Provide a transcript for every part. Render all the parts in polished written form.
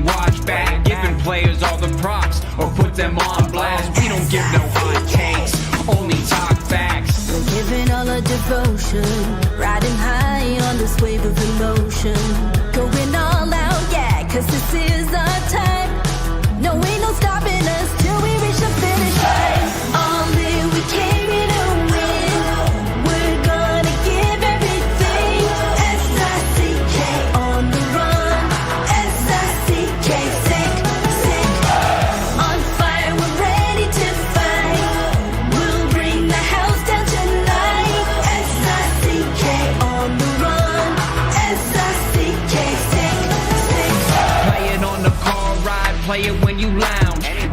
even watch back, giving players all the props or put them on blast. We don't give no hot takes, only talk facts. We're giving all our devotion, riding high on this wave of emotion, going all out, yeah, cause this is our time. No, ain't no stopping us till we reach the finish line. All in, we came here to win. We're gonna give everything. S-I-C-K on the run. S-I-C-K, sick, sick. On fire, we're ready to fight. We'll bring the house down tonight. S-I-C-K on the run. S-I-C-K, sick, sick. Play it on the car ride, play it when you lounge.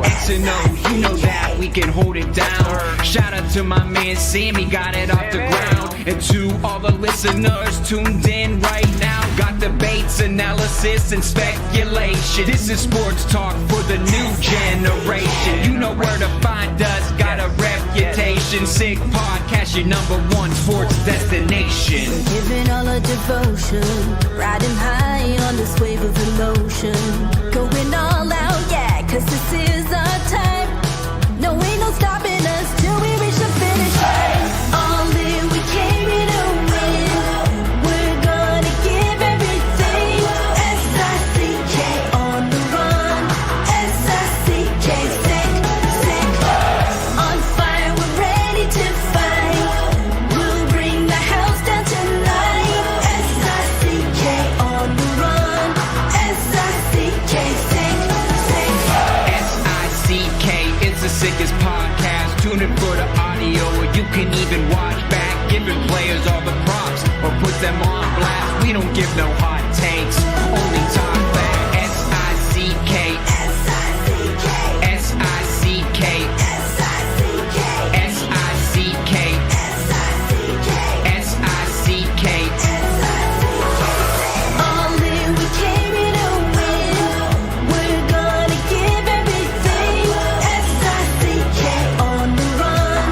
X and O, you know that we can hold it down. Shout out to my man Sammy, got it off the ground. And to all the listeners tuned in right now, got debates, analysis, and speculation. This is sports talk for the new generation. You know where to find us, got a reputation. Sick Podcast, your #1 sports destination. We're giving all our devotion, riding high on this wave of emotion, going all out, yeah, cause this is our time. No, ain't no stopping us till we reach the finish line. All in, we came here to win. We're gonna give everything. S-I-C-K on the run. S-I-C-K, sick, sick. On fire, we're ready to fight. We'll bring the house down tonight. S-I-C-K on the run. S-I-C-K, sick, sick. S-I-C-K is the sickest podcast. Tune in for the audio, or you can even watch back, giving players all the props or put them on blast. We don't give no hot takes, only talk back. S-I-C-K, S-I-C-K, S-I-C-K, S-I-C-K, S-I-C-K, S-I-C-K, S-I-C-K. All in, we came here to win. We're gonna give everything. S-I-C-K on the run.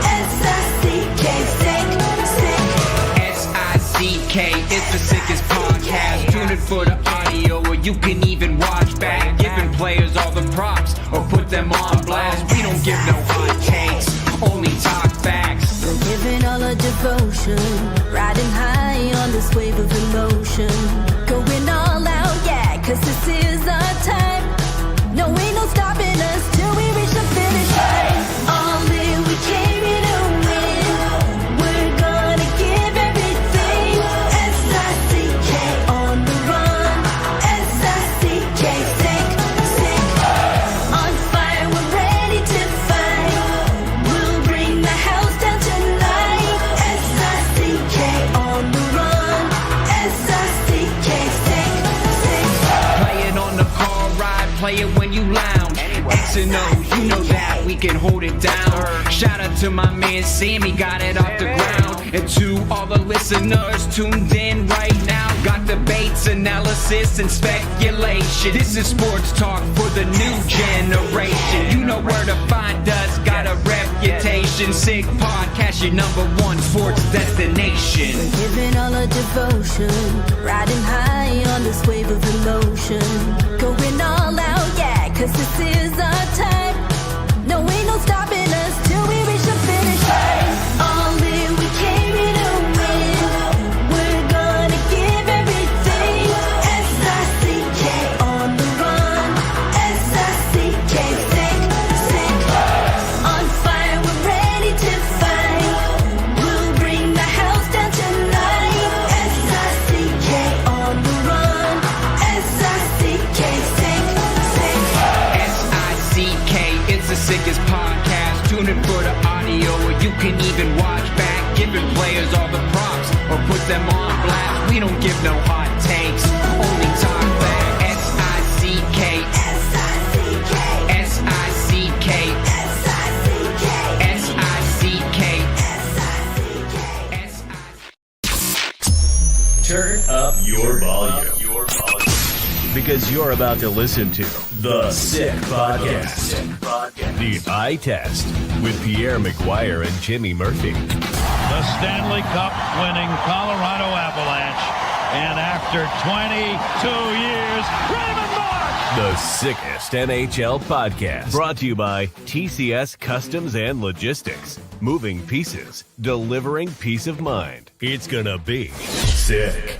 S-I-C-K, sick, sick. S-I-C-K, it's the sickest podcast. Tune in for the audio, or you can even watch back, giving players all the props or put them on blast. We don't give no hot takes, only talk facts. We're giving all our devotion, riding high on this wave of emotion, going all out, yeah, cause this is our time. No, ain't no stopping us till we reach the finish line. All in, we came here to win. We're gonna give everything. S-I-C-K on the run. S-I-C-K, sick, sick. On fire, we're ready to fight. We'll bring the house down tonight. S-I-C-K on the run. S-I-C-K, sick, sick. Play it on the car ride, play it when you lounge. X and O, you know that we can hold it down. Shout out to my man Sammy, got it off the ground. And to all the listeners tuned in right now, got debates, analysis, and speculation. This is sports talk for the new generation. You know where to find us, got a reputation. Sick Podcast, your #1 sports destination. Giving all our devotion, riding high on this wave of emotion, going all out, yeah, cause this is our time. No, ain't no stopping us till we reach the finish line. All in, we came here to win. We're gonna give everything. S-I-C-K on the run. S-I-C-K, sick, sick. On fire, we're ready to fight. We'll bring the house down tonight. S-I-C-K on the run. S-I-C-K, sick, sick. S-I-C-K, it's the sickest podcast. Tune in for the audio, or you can even watch back, giving players all the props or put them on blast. We don't give no hot takes, only talk back. S-I-C-K, S-I-C-K, S-I-C-K, S-I-C-K, S-I-C-K, S-I-C-K. Turn up your volume. Because you're about to listen to The Sick Podcast. The Eye Test with Pierre McGuire and Jimmy Murphy. The Stanley Cup winning Colorado Avalanche. And after 22 years, Raymond Marsh The sickest NHL podcast. Brought to you by TCS Customs and Logistics. Moving pieces, delivering peace of mind. It's gonna be sick.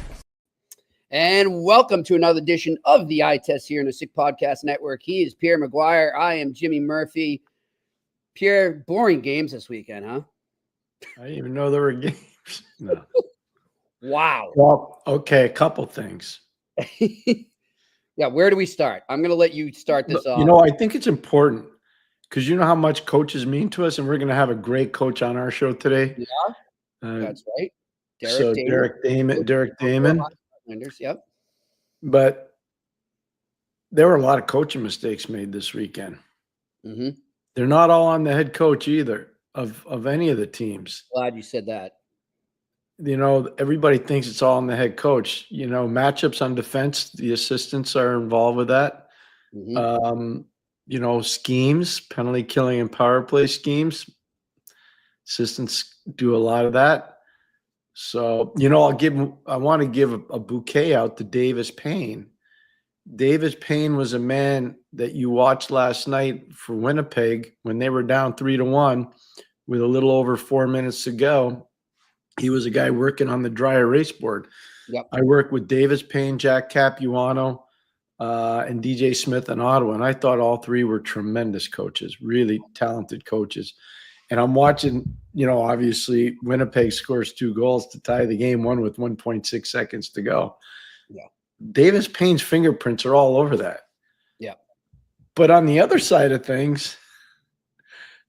And welcome to another edition of the Eye Test here in the Sick Podcast Network. He is Pierre McGuire. I am Jimmy Murphy. Pierre, boring games this weekend, huh? I didn't even know there were games. No. Wow. Well, okay, a couple things. Yeah, where do we start? I'm going to let you start this off. You know, I think it's important because you know how much coaches mean to us, and we're going to have a great coach on our show today. Yeah, that's right. Derek Damon. Yep. But there were a lot of coaching mistakes made this weekend. Mm-hmm. They're not all on the head coach either of any of the teams. Glad you said that. You know, everybody thinks it's all on the head coach. You know, matchups on defense, the assistants are involved with that. Mm-hmm. You know, schemes, penalty killing and power play schemes. Assistants do a lot of that. So, you know, I want to give a bouquet out to Davis Payne. Davis Payne was a man that you watched last night for Winnipeg when they were down 3-1 with a little over 4 minutes to go. He was a guy working on the dry erase board. Yep. I worked with Davis Payne, Jack Capuano, and DJ Smith in Ottawa, and I thought all three were tremendous coaches, really talented coaches. And I'm watching, you know, obviously Winnipeg scores 2 goals to tie the game, one with 1.6 seconds to go. Yeah. Davis Payne's fingerprints are all over that. Yeah. But on the other side of things,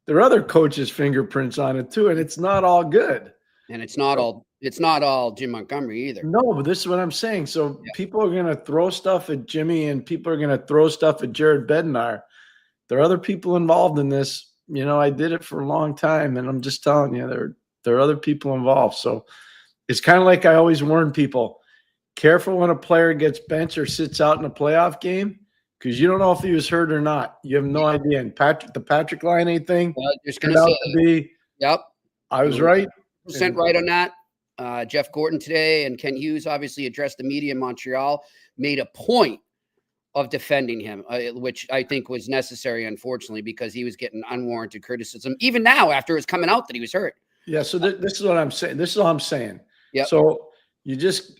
there are other coaches' fingerprints on it too, and it's not all good. And it's not all Jim Montgomery either. No, but this is what I'm saying. So people are going to throw stuff at Jimmy and people are going to throw stuff at Jared Bednar. There are other people involved in this. You know, I did it for a long time, and I'm just telling you, there are other people involved. So it's kind of like I always warn people, careful when a player gets benched or sits out in a playoff game because you don't know if he was hurt or not. You have no idea. And the Patrick Laine thing turned out to be, yep, I was right. % right on that. Jeff Gordon today and Ken Hughes obviously addressed the media in Montreal, made a point of defending him, which I think was necessary, unfortunately, because he was getting unwarranted criticism, even now after it was coming out that he was hurt. Yeah, so this is what I'm saying. This is all I'm saying. Yep. So you just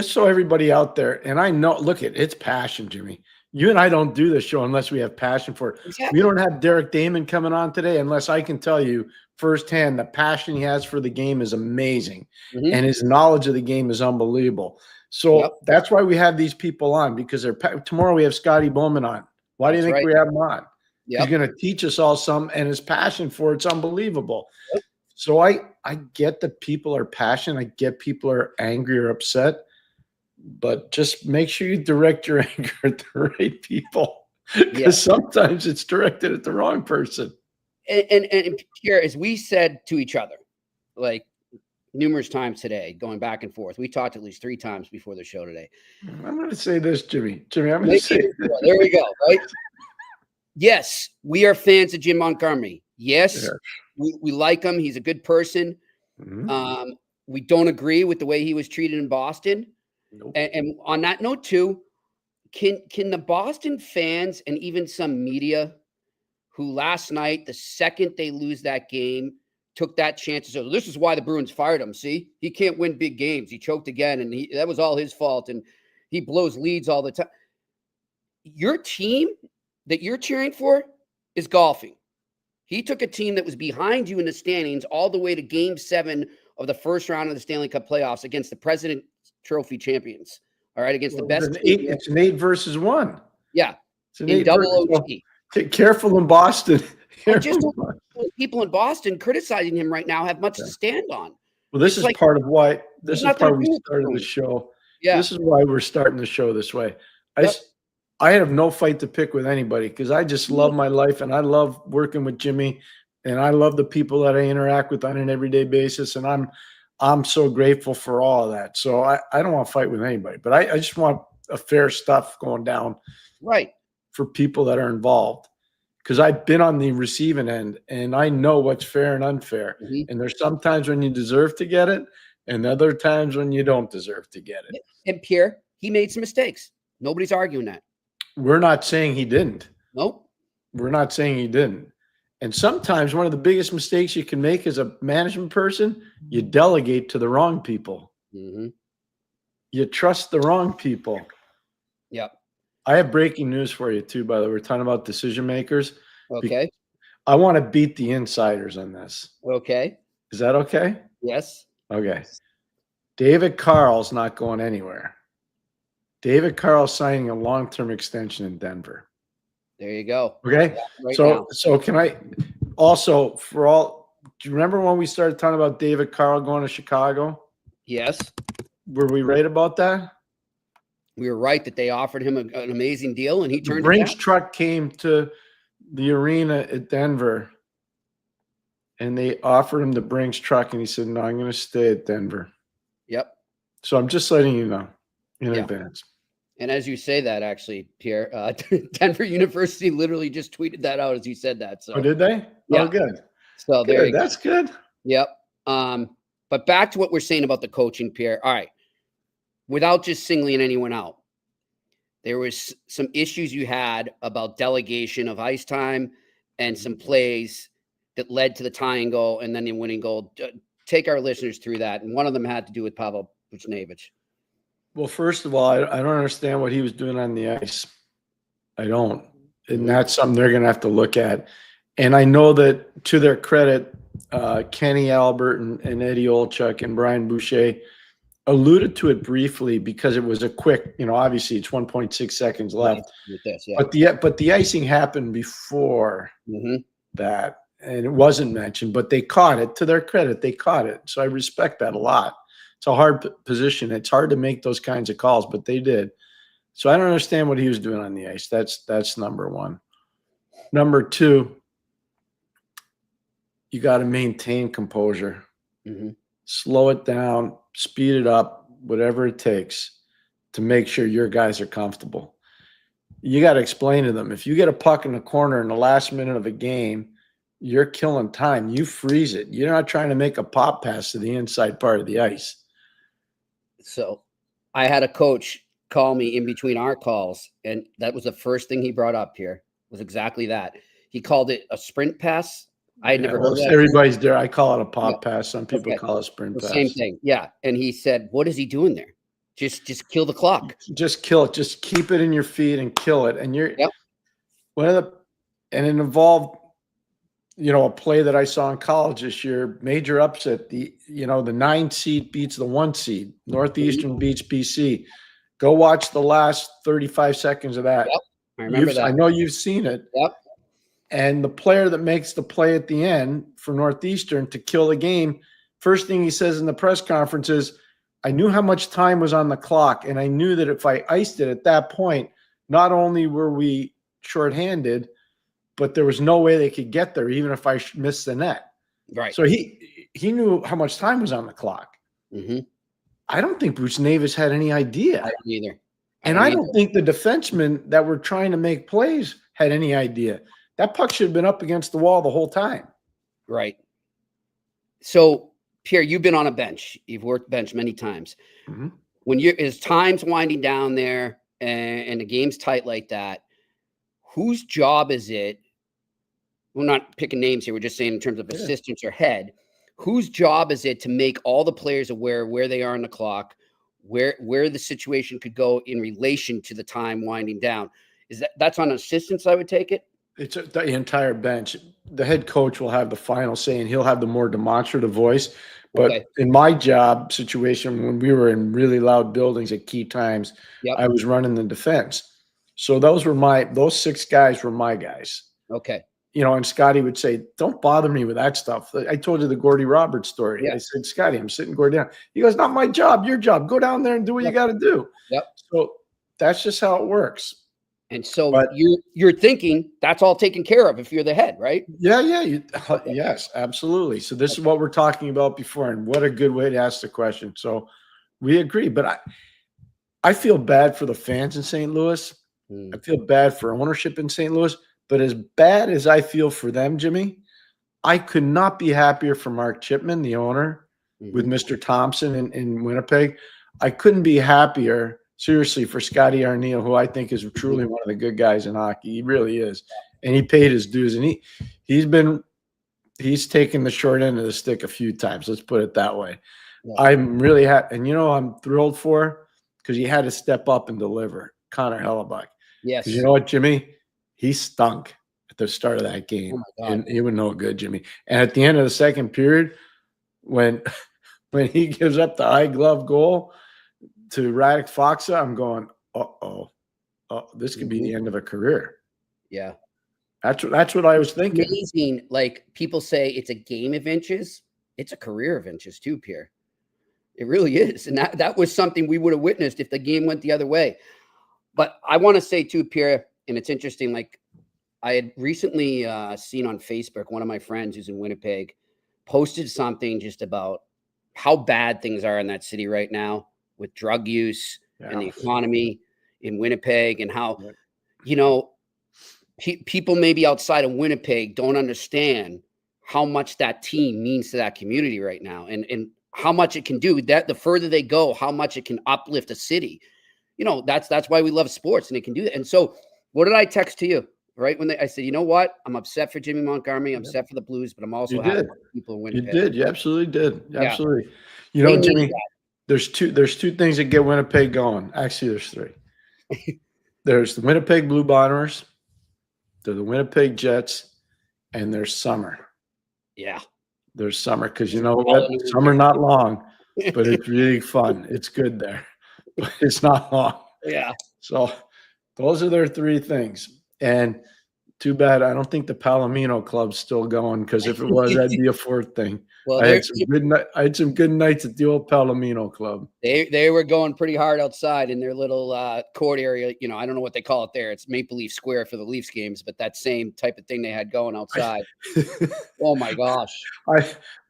so everybody out there, and I know, look, it's passion, Jimmy. You and I don't do this show unless we have passion for it. Exactly. We don't have Derek Damon coming on today unless I can tell you firsthand the passion he has for the game is amazing, and his knowledge of the game is unbelievable. So that's why we have these people on, because tomorrow we have Scotty Bowman on. Why do you think we have him on? He's going to teach us all some, and his passion for it's unbelievable. Yep. So I get that people are passionate. I get people are angry or upset, but just make sure you direct your anger at the right people, because sometimes it's directed at the wrong person. And Pierre, as we said to each other, like numerous times today, going back and forth, we talked at least 3 times before the show today. I'm going to say this, Jimmy. I'm going to say this. There we go. Right. Yes, we are fans of Jim Montgomery. Yes, we like him. He's a good person. Mm-hmm. We don't agree with the way he was treated in Boston. Nope. And on that note too, can the Boston fans and even some media who last night, the second they lose that game, took that chance. So this is why the Bruins fired him. See, he can't win big games. He choked again, and that was all his fault. And he blows leads all the time. Your team that you're cheering for is golfing. He took a team that was behind you in the standings all the way to Game 7 of the first round of the Stanley Cup playoffs against the President Trophy champions. All right, against the best. It's an 8 versus 1. Yeah, it's in double OT. Careful in Boston. Just people in Boston criticizing him right now have much to stand on. Well, this is like, part of why this is part we started the show. Yeah. This is why we're starting the show this way. I have no fight to pick with anybody because I just love my life and I love working with Jimmy and I love the people that I interact with on an everyday basis. And I'm so grateful for all of that. So I don't want to fight with anybody, but I just want a fair stuff going down. Right. For people that are involved. Because I've been on the receiving end and I know what's fair and unfair. Mm-hmm. And there's sometimes when you deserve to get it and other times when you don't deserve to get it. And Pierre, he made some mistakes. Nobody's arguing that. We're not saying he didn't. Nope. We're not saying he didn't. And sometimes one of the biggest mistakes you can make as a management person, you delegate to the wrong people. Mm-hmm. You trust the wrong people. Yep. I have breaking news for you too, by the way. We're talking about decision makers. Okay. I want to beat the insiders on this. Okay. Is that okay? Yes. Okay. David Carl's not going anywhere. David Carl's signing a long-term extension in Denver. There you go. Okay. Right so now. so can I also for all do you remember when we started talking about David Carl going to Chicago? Yes. Were we right about that? We were right that they offered him an amazing deal and he turned The Brinks it down. truck came to the arena at Denver and they offered him the Brinks truck and he said, no, I'm going to stay at Denver. Yep. So I'm just letting you know in advance. And as you say that, actually, Pierre, Denver University literally just tweeted that out as you said that. So, did they? Yeah. Oh, good. So there you go. That's good. Yep. But back to what we're saying about the coaching, Pierre. All right. Without just singling anyone out, there was some issues you had about delegation of ice time and some plays that led to the tying goal and then the winning goal. Take our listeners through that. And one of them had to do with Pavel Buchnevich. Well, first of all, I don't understand what he was doing on the ice. I don't. And that's something they're going to have to look at. And I know that, to their credit, Kenny Albert and Eddie Olchuk and Brian Boucher alluded to it briefly because it was a quick, obviously it's 1.6 seconds left. With this, yeah. But the icing happened before that, and it wasn't mentioned. But they caught it. To their credit, they caught it. So I respect that a lot. It's a hard position. It's hard to make those kinds of calls, but they did. So I don't understand what he was doing on the ice. That's number one. Number two, you got to maintain composure. Slow it down, speed it up, whatever it takes to make sure your guys are comfortable. You got to explain to them. If you get a puck in the corner in the last minute of a game, you're killing time. You freeze it. You're not trying to make a pop pass to the inside part of the ice. So I had a coach call me in between our calls, and that was the first thing he brought up here was exactly that. He called it a sprint pass. I had never heard of that. Everybody's there. I call it a pop pass. Some people call it a sprint pass. Same thing. Yeah. And he said, what is he doing there? Just kill the clock. Just kill it. Just keep it in your feet and kill it. And and it involved, a play that I saw in college this year, major upset. The 9 seed beats the 1 seed. Northeastern beats BC. Go watch the last 35 seconds of that. Yep. I remember that. I know you've seen it. Yep. And the player that makes the play at the end for Northeastern to kill the game, first thing he says in the press conference is, I knew how much time was on the clock, and I knew that if I iced it at that point, not only were we shorthanded, but there was no way they could get there, even if I missed the net. Right. So he knew how much time was on the clock. I don't think Bruce Navis had any idea. I don't either. I don't think the defensemen that were trying to make plays had any idea. That puck should have been up against the wall the whole time. Right. So, Pierre, you've been on a bench. You've worked bench many times. When as time's winding down there and the game's tight like that, whose job is it? We're not picking names here. We're just saying in terms of assistants or head. Whose job is it to make all the players aware where they are on the clock, where the situation could go in relation to the time winding down? That's on assistants, I would take it? It's the entire bench. The head coach will have the final say, and he'll have the more demonstrative voice. But in my job situation, when we were in really loud buildings at key times, I was running the defense. So those 6 guys were my guys. Okay. And Scotty would say, don't bother me with that stuff. I told you the Gordy Roberts story. Yeah. I said, Scotty, I'm sitting Gordy down. He goes, not my job, your job. Go down there and do what you got to do. So that's just how it works. And so you're thinking that's all taken care of if you're the head, right? Yeah. Yes, absolutely. So this is what we're talking about before, and what a good way to ask the question. So we agree, but I feel bad for the fans in St. Louis. I feel bad for ownership in St. Louis, but as bad as I feel for them, Jimmy, I could not be happier for Mark Chipman, the owner, with Mr. Thompson in Winnipeg. I couldn't be happier seriously, for Scotty Arniel, who I think is truly one of the good guys in hockey. He really is. And he paid his dues. And he's taken the short end of the stick a few times. Let's put it that way. Yeah. I'm really happy. And I'm thrilled for, because he had to step up and deliver, Connor Hellebuck. Yes. Because you know what, Jimmy? He stunk at the start of that game. And he was no good, Jimmy. And at the end of the second period, when he gives up the high glove goal to Radek Faksa, I'm going, this could be the end of a career. Yeah. That's what I was thinking. Amazing. Like, people say it's a game of inches. It's a career of inches too, Pierre. It really is. And that was something we would have witnessed if the game went the other way. But I want to say too, Pierre, and it's interesting, like, I had recently seen on Facebook, one of my friends who's in Winnipeg posted something just about how bad things are in that city right now with drug use and the economy in Winnipeg, and how, people maybe outside of Winnipeg don't understand how much that team means to that community right now, and how much it can do. That the further they go, how much it can uplift a city. That's why we love sports, and it can do that. And so, what did I text to you? Right when I said, you know what, I'm upset for Jimmy Montgomery, I'm upset for the Blues, but I'm also happy for people in Winnipeg. You did, you absolutely did, absolutely. Jimmy, there's two things that get Winnipeg going. Actually, there's three. There's the Winnipeg Blue Bombers, there's the Winnipeg Jets, and there's summer. Yeah, there's summer, because you know what, summer not long, but it's really fun. It's good there, but it's not long. Yeah. So those are their three things. And too bad I don't think the Palomino Club's still going, because if it was, that'd be a fourth thing. Well, I had some good nights at the old Palomino Club. They were going pretty hard outside in their little court area. I don't know what they call it there. It's Maple Leaf Square for the Leafs games, but that same type of thing they had going outside. Oh my gosh!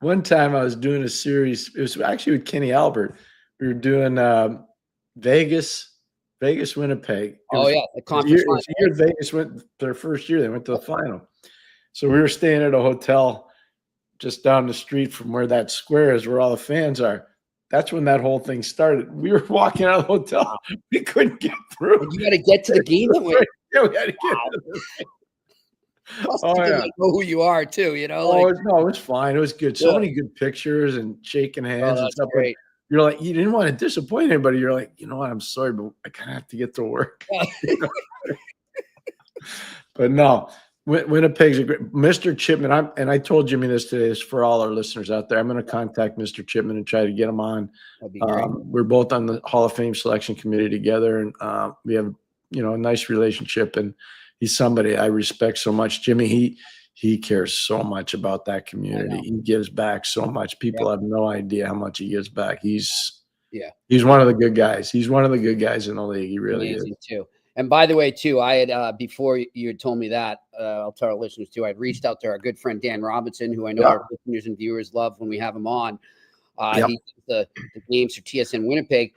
One time I was doing a series. It was actually with Kenny Albert. We were doing Vegas, Winnipeg. The conference final. Year Vegas went their first year. They went to the final. So we were staying at a hotel just down the street from where that square is, where all the fans are. That's when that whole thing started. We were walking out of the hotel. We couldn't get through. You got to get to the game. Yeah, we had to get to the game. Plus, know who you are too. It was fine. It was good. So many good pictures and shaking hands and stuff. Great. You're like, you didn't want to disappoint anybody. You're like, you know what? I'm sorry, but I kind of have to get to work. But no, Winnipeg's a great. Mr. Chipman, I told Jimmy this today. Is for all our listeners out there. I'm going to contact Mr. Chipman and try to get him on. We're both on the Hall of Fame selection committee together, and we have a nice relationship. And he's somebody I respect so much. Jimmy, he cares so much about that community. He gives back so much. People have no idea how much he gives back. He's one of the good guys. He's one of the good guys in the league. He really is too. And by the way, too, I had before you had told me that, I'll tell our listeners too. I'd reached out to our good friend Dan Robinson, who I know our listeners and viewers love when we have him on. He does the games for TSN Winnipeg.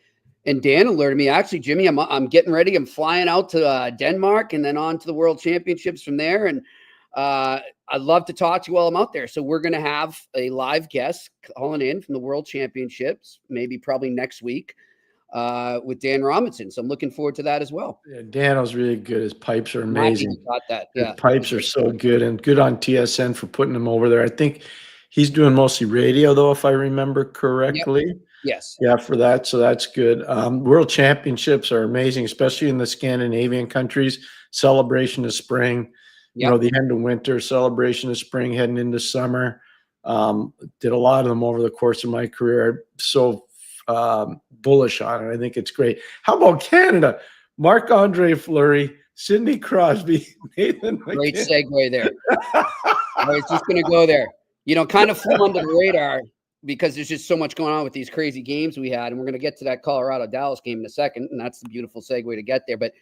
And Dan alerted me, actually, Jimmy, I'm getting ready. I'm flying out to Denmark and then on to the World Championships from there. And I'd love to talk to you while I'm out there. So we're going to have a live guest calling in from the World Championships, probably next week, with Dan Robinson. So I'm looking forward to that as well. Yeah, Dan was really good. His pipes are amazing. Got that. Yeah. His pipes are so good, and good on TSN for putting him over there. I think he's doing mostly radio, though, if I remember correctly. Yep. Yes. Yeah, for that. So that's good. World Championships are amazing, especially in the Scandinavian countries. Celebration of spring. The end of winter, celebration of spring, heading into summer. Did a lot of them over the course of my career. So bullish on it. I think it's great. How about Canada? Marc-Andre Fleury, Sidney Crosby, Nathan McKinnon. Great segue there. I was just going to go there. Kind of flew under the radar because there's just so much going on with these crazy games we had. And we're going to get to that Colorado-Dallas game in a second. And that's the beautiful segue to get there. But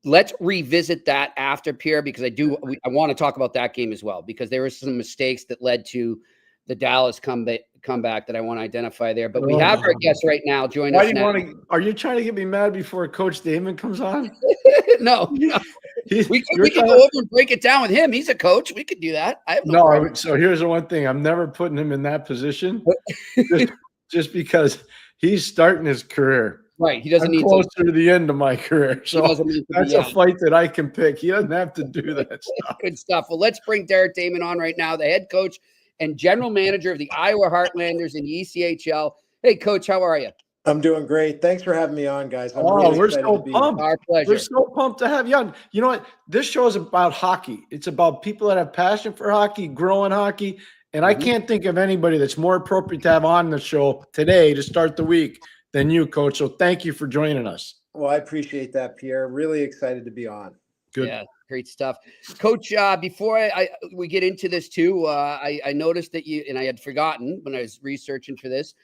let's revisit that after, Pierre, because I want to talk about that game as well, because there were some mistakes that led to the Dallas comeback that I want to identify there. But we have our guest right now joining us now. Are you trying to get me mad before Coach Damon comes on? No. We can go over and break it down with him. He's a coach. We could do that. I have no problem. So here's the one thing. I'm never putting him in that position just because he's starting his career. Right. He doesn't I'm need closer to the end of my career. So that's a fight that I can pick. He doesn't have to do that stuff. Good stuff. Well, let's bring Derek Damon on right now, the head coach and general manager of the Iowa Heartlanders in the ECHL. Hey, Coach, how are you? I'm doing great. Thanks for having me on, guys. I'm We're so pumped. Our pleasure. We're so pumped to have you on. You know what? This show is about hockey. It's about people that have passion for hockey, growing hockey. And I can't think of anybody that's more appropriate to have on the show today to start the week than you, Coach. So thank you for joining us. Well, I appreciate that, Pierre. Really excited to be on. Good. Yeah, great stuff. Coach, before we get into this too, I noticed that you, and I had forgotten when I was researching for this,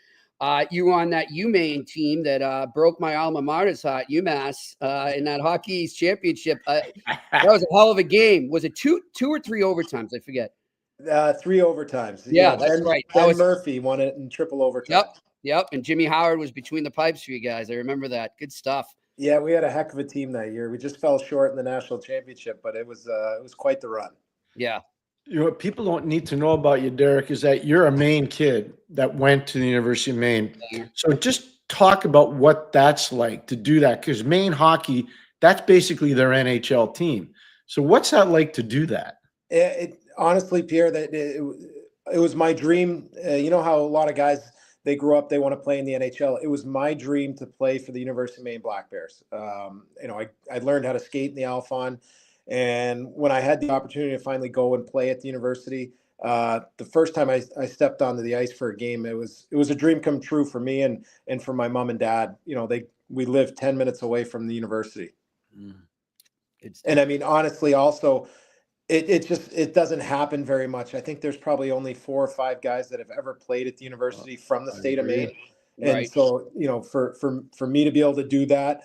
you were on that UMaine team that broke my alma mater's heart, UMass, in that Hockey East Championship. That was a hell of a game. Was it two or three overtimes? I forget. 3 overtimes. Yeah, that's right. Ben Murphy won it in triple overtime. Yep. And Jimmy Howard was between the pipes for you guys. I remember that. Good stuff. Yeah, we had a heck of a team that year. We just fell short in the national championship, but it was quite the run. Yeah. You know what people don't need to know about you, Derek, is that you're a Maine kid that went to the University of Maine. So just talk about what that's like to do that, because Maine hockey, that's basically their NHL team. So what's that like to do that? Honestly, Pierre, that it was my dream. You know how a lot of guys, they grow up, they want to play in the NHL. It was my dream to play for the University of Maine Black Bears. I learned how to skate in the Alphon. And when I had the opportunity to finally go and play at the university, the first time I stepped onto the ice for a game, it was a dream come true for me and for my mom and dad. You know, we lived 10 minutes away from the university. And I mean, honestly, also, it doesn't happen very much. I think there's probably only 4 or 5 guys that have ever played at the university from the state of Maine. And so, you know, for me to be able to do that,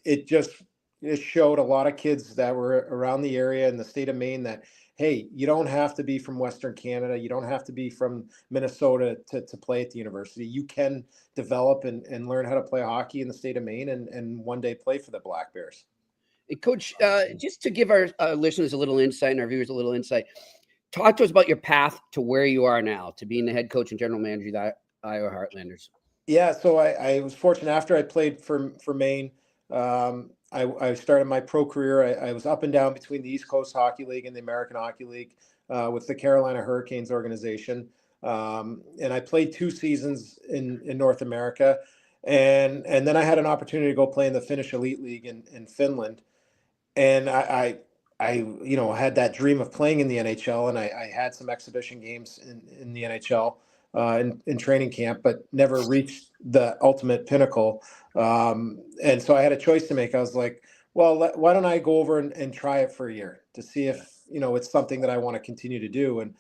it showed a lot of kids that were around the area in the state of Maine that, hey, you don't have to be from Western Canada. You don't have to be from Minnesota to play at the university. You can develop and learn how to play hockey in the state of Maine and one day play for the Black Bears. Hey, Coach, just to give our listeners a little insight and our viewers a little insight, talk to us about your path to where you are now, to being the head coach and general manager of the Iowa Heartlanders. Yeah, so I was fortunate after I played for Maine. I started my pro career. I was up and down between the East Coast Hockey League and the American Hockey League with the Carolina Hurricanes organization. And I played 2 seasons in North America. And then I had an opportunity to go play in the Finnish Elite League in Finland. And I had that dream of playing in the NHL, and I had some exhibition games in the NHL in training camp, but never reached the ultimate pinnacle. And so I had a choice to make. I was like, well, why don't I go over and try it for a year to see if, it's something that I want to continue to do. And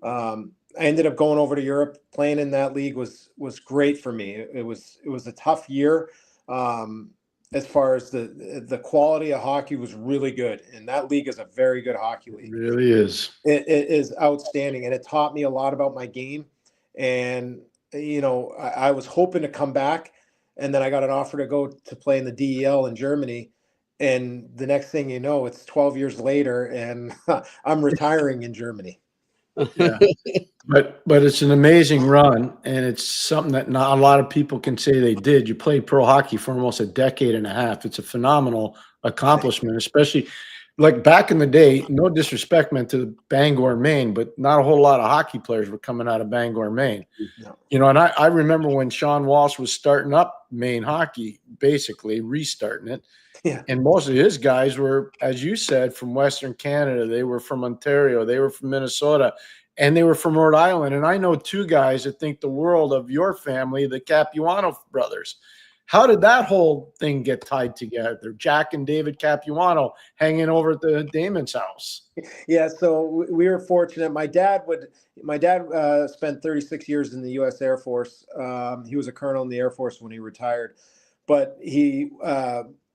I ended up going over to Europe. Playing in that league was great for me. It was a tough year. As far as the quality of hockey was really good. And that league is a very good hockey league. It really is. It is outstanding. And it taught me a lot about my game. And, I was hoping to come back, and then I got an offer to go to play in the DEL in Germany. And the next thing you know, it's 12 years later and I'm retiring in Germany. Yeah. But it's an amazing run, and it's something that not a lot of people can say they did. You played pro hockey for almost a decade and a half. It's a phenomenal accomplishment, especially like back in the day. No disrespect meant to Bangor, Maine, but not a whole lot of hockey players were coming out of Bangor, Maine. No. And I remember when Sean Walsh was starting up Maine hockey, basically restarting it. Yeah. And most of his guys were, as you said, from Western Canada. They were from Ontario. They were from Minnesota. And they were from Rhode Island. And I know 2 guys that think the world of your family, the Capuano brothers. How did that whole thing get tied together? Jack and David Capuano hanging over at the Damon's house. Yeah, so we were fortunate. My dad spent 36 years in the U.S. Air Force. He was a colonel in the Air Force when he retired. But he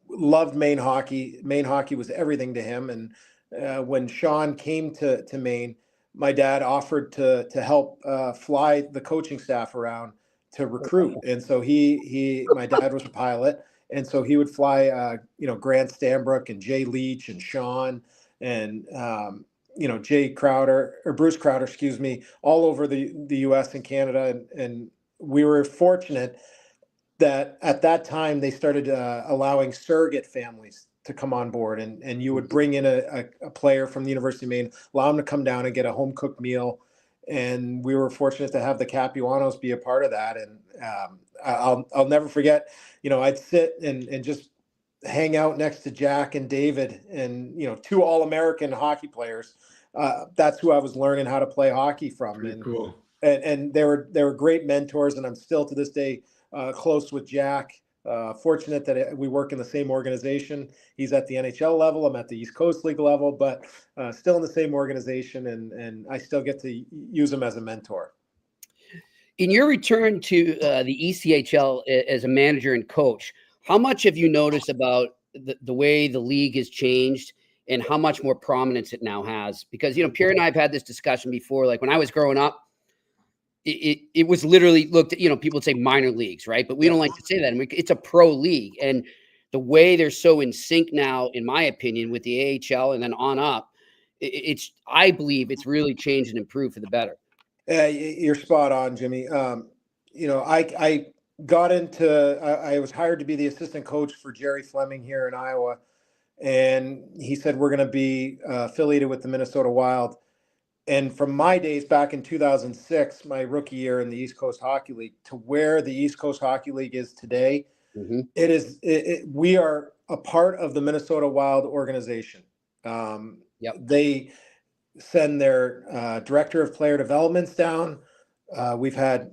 loved Maine hockey. Maine hockey was everything to him. And when Sean came to Maine, my dad offered to help fly the coaching staff around to recruit. And so my dad was a pilot. And so he would fly, Grant Stanbrook and Jay Leach and Sean and, Bruce Crowder, all over the U.S. and Canada. And we were fortunate that at that time they started allowing surrogate families to come on board, and you would bring in a player from the University of Maine, allow them to come down and get a home cooked meal. And we were fortunate to have the Capuanos be a part of that. And I'll never forget, I'd sit and just hang out next to Jack and David, and, two All-American hockey players. That's who I was learning how to play hockey from. Pretty cool. And they were great mentors, and I'm still to this day close with Jack. Fortunate that we work in the same organization. He's at the NHL level. I'm at the East Coast League level, but still in the same organization, and I still get to use him as a mentor. In your return to the ECHL as a manager and coach, how much have you noticed about the way the league has changed and how much more prominence it now has? Because, Pierre and I have had this discussion before. Like when I was growing up, it was literally looked at, people would say minor leagues, right? But we don't like to say that. It's a pro league. And the way they're so in sync now, in my opinion, with the AHL and then on up, I believe it's really changed and improved for the better. You're spot on, Jimmy. I got into, I was hired to be the assistant coach for Jerry Fleming here in Iowa. And he said, we're going to be affiliated with the Minnesota Wild. And from my days back in 2006, my rookie year in the East Coast Hockey League, to where the East Coast Hockey League is today, we are a part of the Minnesota Wild organization. They send their director of player developments down. We've had,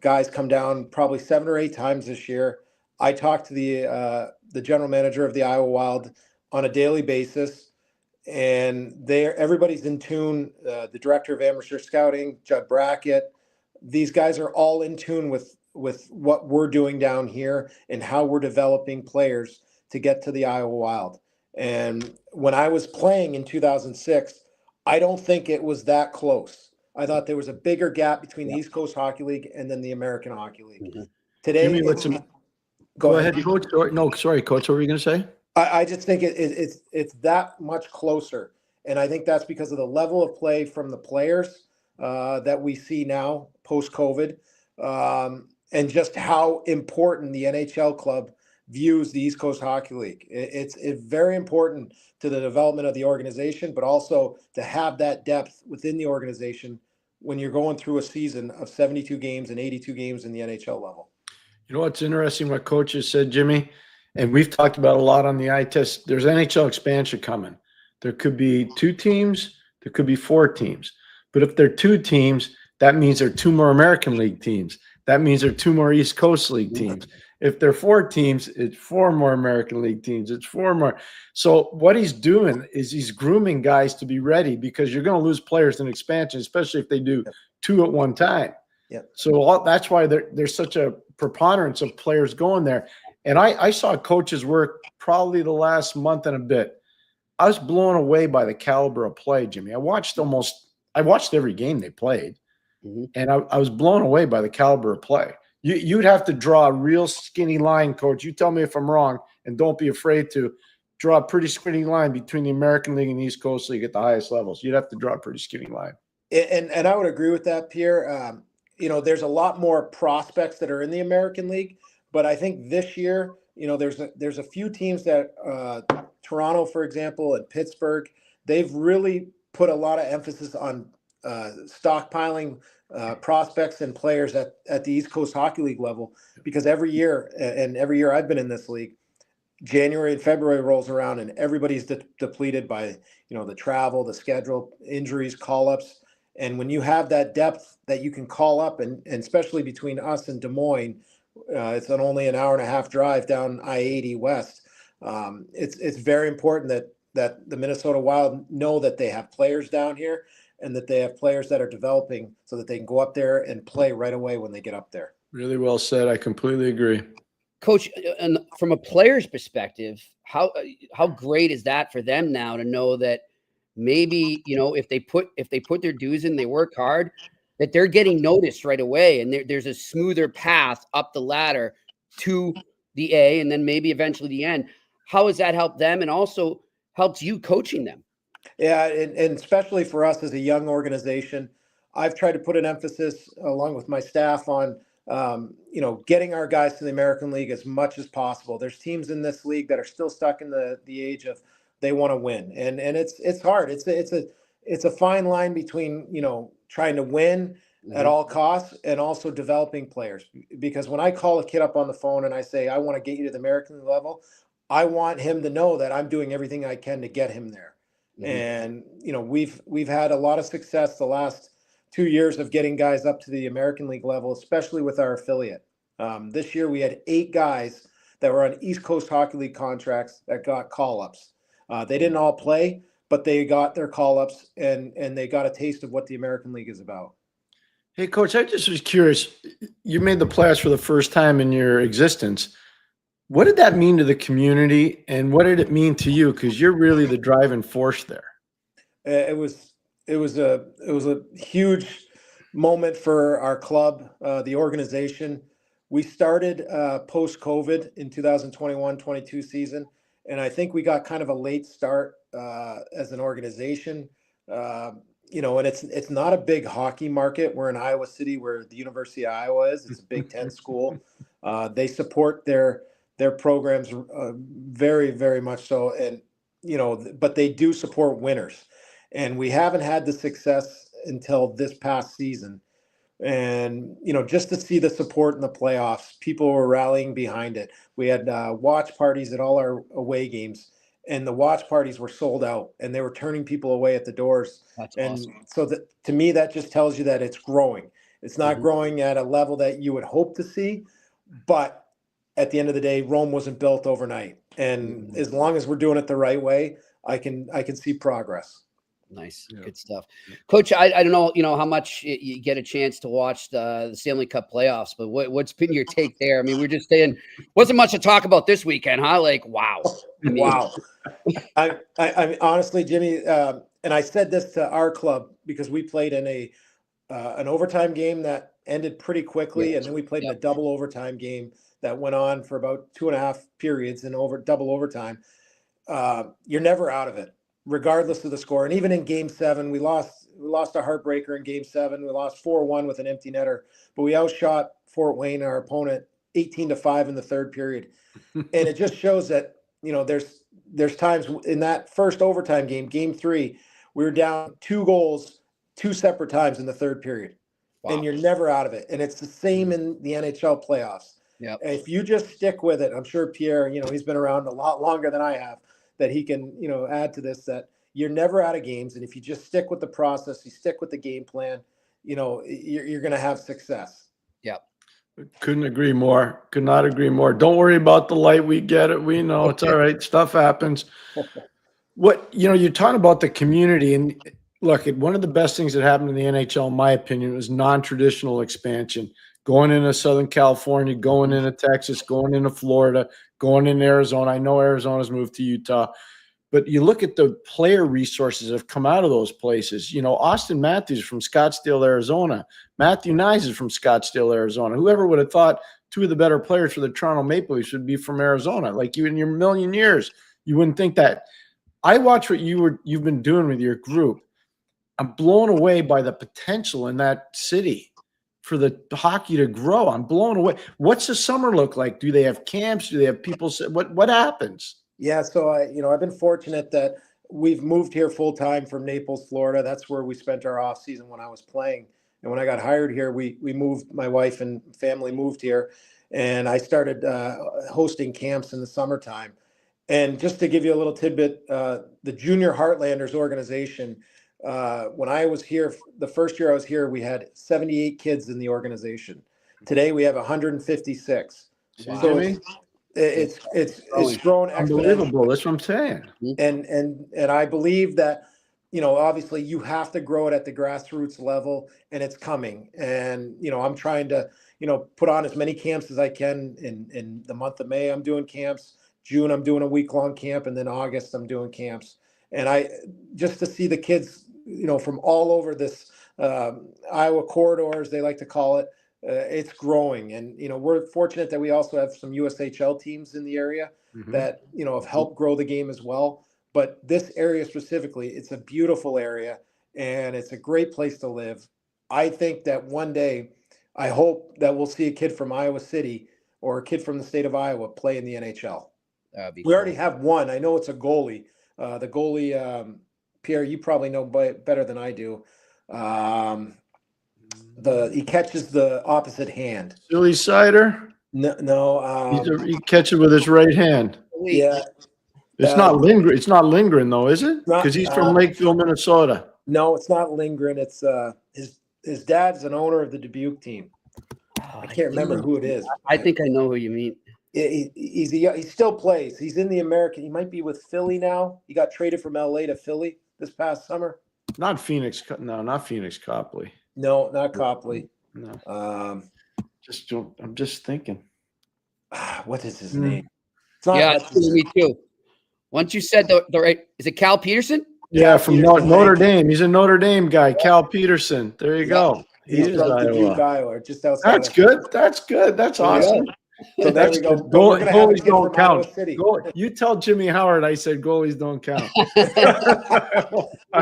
guys come down probably 7 or 8 times this year. I talked to the general manager of the Iowa Wild on a daily basis. And everybody's in tune. The director of amateur scouting, Judd Brackett, these guys are all in tune with what we're doing down here and how we're developing players to get to the Iowa Wild. And when I was playing in 2006, I don't think it was that close. I thought there was a bigger gap between the East Coast Hockey League and then the American Hockey League. Today, go ahead, Coach. No, sorry, Coach. What were you going to say? I just think it's that much closer. And I think that's because of the level of play from the players that we see now post-COVID, and just how important the NHL club views the East Coast Hockey League. It's very important to the development of the organization, but also to have that depth within the organization when you're going through a season of 72 games and 82 games in the NHL level. You know what's interesting, what coaches said, Jimmy? And we've talked about a lot on the eye test. There's NHL expansion coming. There could be 2 teams. There could be 4 teams. But if there are 2 teams, that means there are 2 more American League teams. That means there are 2 more East Coast League teams. If there are 4 teams, it's 4 more American League teams. It's 4 more. So what he's doing is he's grooming guys to be ready, because you're going to lose players in expansion, especially if they do 2 at one time. So that's why there's such a preponderance of players going there. And I saw coaches work probably the last month and a bit. I was blown away by the caliber of play, Jimmy. I watched every game they played, and I was blown away by the caliber of play. You'd have to draw a real skinny line, Coach. You tell me if I'm wrong, and don't be afraid to draw a pretty skinny line between the American League and the East Coast League at the highest levels. You'd have to draw a pretty skinny line. And I would agree with that, Pierre. There's a lot more prospects that are in the American League. But I think this year, there's a few teams that Toronto, for example, and Pittsburgh, they've really put a lot of emphasis on stockpiling prospects and players at the East Coast Hockey League level, because every year I've been in this league, January and February rolls around and everybody's depleted by, the travel, the schedule, injuries, call-ups. And when you have that depth that you can call up, and especially between us and Des Moines, it's only an hour and a half drive down I-80 West. It's very important that the Minnesota Wild know that they have players down here and that they have players that are developing so that they can go up there and play right away when they get up there. Really well said. I completely agree. Coach, and from a player's perspective, how great is that for them now to know that maybe, if they put their dues in, they work hard, that they're getting noticed right away, and there's a smoother path up the ladder to the A and then maybe eventually the end. How has that helped them, and also helped you coaching them? Yeah, and especially for us as a young organization, I've tried to put an emphasis along with my staff on getting our guys to the American League as much as possible. There's teams in this league that are still stuck in the age of they want to win, and it's hard. It's a fine line between trying to win at all costs and also developing players. Because when I call a kid up on the phone and I say I want to get you to the American League level, I want him to know that I'm doing everything I can to get him there. And we've had a lot of success the last 2 years of getting guys up to the American League level, especially with our affiliate. This year we had 8 guys that were on East Coast Hockey League contracts that got call-ups. They didn't all play, but they got their call-ups and they got a taste of what the American League is about. Hey, Coach, I just was curious. You made the playoffs for the first time in your existence. What did that mean to the community, and what did it mean to you? Because you're really the driving force there. It was a huge moment for our club, the organization. We started post-COVID in 2021-22 season, and I think we got kind of a late start as an organization. And it's not a big hockey market. We're in Iowa City, where the University of Iowa is. It's a Big Ten school. They support their programs very, very much so, and but they do support winners. And we haven't had the success until this past season. And just to see the support in the playoffs, people were rallying behind it. We had watch parties at all our away games, and the watch parties were sold out, and they were turning people away at the doors. That's and awesome. So to me, that just tells you that it's growing. It's not growing at a level that you would hope to see, but at the end of the day, Rome wasn't built overnight. And as long as we're doing it the right way, I can see progress. Nice. Yeah. Good stuff. Coach, I don't know, how much you get a chance to watch the Stanley Cup playoffs, but what's been your take there? I mean, we're just saying, wasn't much to talk about this weekend, huh? Like, wow. Wow. I honestly, Jimmy, and I said this to our club because we played in an overtime game that ended pretty quickly. And then we played in a double overtime game that went on for about 2.5 periods and double overtime. You're never out of it, regardless of the score. And even in Game 7, we lost a heartbreaker in Game 7. We lost 4-1 with an empty netter, but we outshot Fort Wayne, our opponent, 18-5 in the third period. And it just shows that there's times in that first overtime game, Game 3, we were down 2 goals 2 separate times in the third period. Wow. And you're never out of it. And it's the same in the NHL playoffs. Yep. If you just stick with it, I'm sure Pierre, he's been around a lot longer than I have, that he can, add to this, that you're never out of games. And if you just stick with the process, you stick with the game plan, you're going to have success. Yep. Couldn't agree more. Could not agree more. Don't worry about the light. We get it. We know it's all right. Stuff happens. You're talking about the community, and look, one of the best things that happened in the NHL, in my opinion, was non-traditional expansion. Going into Southern California, going into Texas, going into Florida, going into Arizona. I know Arizona's moved to Utah, but you look at the player resources that have come out of those places. Austin Matthews from Scottsdale, Arizona. Matthew Nyes is from Scottsdale, Arizona. Whoever would have thought 2 of the better players for the Toronto Maple Leafs would be from Arizona? Like, you in your million years, you wouldn't think that. I watch what you've been doing with your group. I'm blown away by the potential in that city for the hockey to grow. I'm blown away. What's the summer look like? Do they have camps? Do they have people? What happens? Yeah. So I've been fortunate that we've moved here full time from Naples, Florida. That's where we spent our off season when I was playing. And when I got hired here, we moved, my wife and family moved here, and I started hosting camps in the summertime. And just to give you a little tidbit, the Junior Heartlanders organization, when I was here, the first year I was here, we had 78 kids in the organization. Today we have 156. Wow. So it's grown unbelievable. That's what I'm saying. And I believe that, obviously you have to grow it at the grassroots level, and it's coming. And, I'm trying to, put on as many camps as I can. In the month of May, I'm doing camps. June, I'm doing a week-long camp. And then August, I'm doing camps. And just to see the kids, from all over this Iowa corridors, they like to call it, it's growing. And, we're fortunate that we also have some USHL teams in the area that, have helped grow the game as well. But this area specifically, it's a beautiful area, and it's a great place to live. I think that one day I hope that we'll see a kid from Iowa City or a kid from the state of Iowa play in the NHL. We already have one. I know it's a goalie. The goalie, Pierre, you probably know better than I do. He catches the opposite hand. Silly cider. No. He catches it with his right hand. Yeah. It's not Lindgren. It's not Lindgren though, is it? Because he's from Lakeville, Minnesota. No, it's not Lindgren. It's his dad's an owner of the Dubuque team. I can't remember who it is. I think I know who you mean. He still plays. He's in the American. He might be with Philly now. He got traded from LA to Philly this past summer. Not Phoenix. No, not Phoenix Copley. No, not Copley. No. I'm just thinking. What is his name? Me too. Once you said the right, is it Cal Peterson? Yeah, from Notre Dame. He's a Notre Dame guy. Cal Peterson. There you go. He's from Dubuque, Iowa, just outside. That's good. That's good. That's awesome. So there we go. Goalies don't count. You tell Jimmy Howard I said goalies don't count.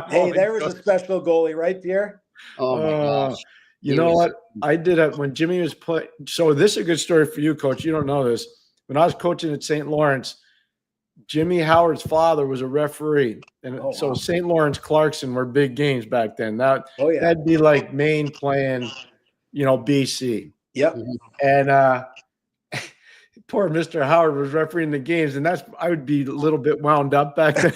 Hey, there was a special goalie, right, Pierre? Oh my gosh. You know what? I did it when Jimmy was playing. So this is a good story for you, Coach. You don't know this. When I was coaching at St. Lawrence, Jimmy Howard's father was a referee. And so St. Lawrence Clarkson were big games back then. That'd be like Maine playing, BC. Yep. And poor Mr. Howard was refereeing the games, and I would be a little bit wound up back then.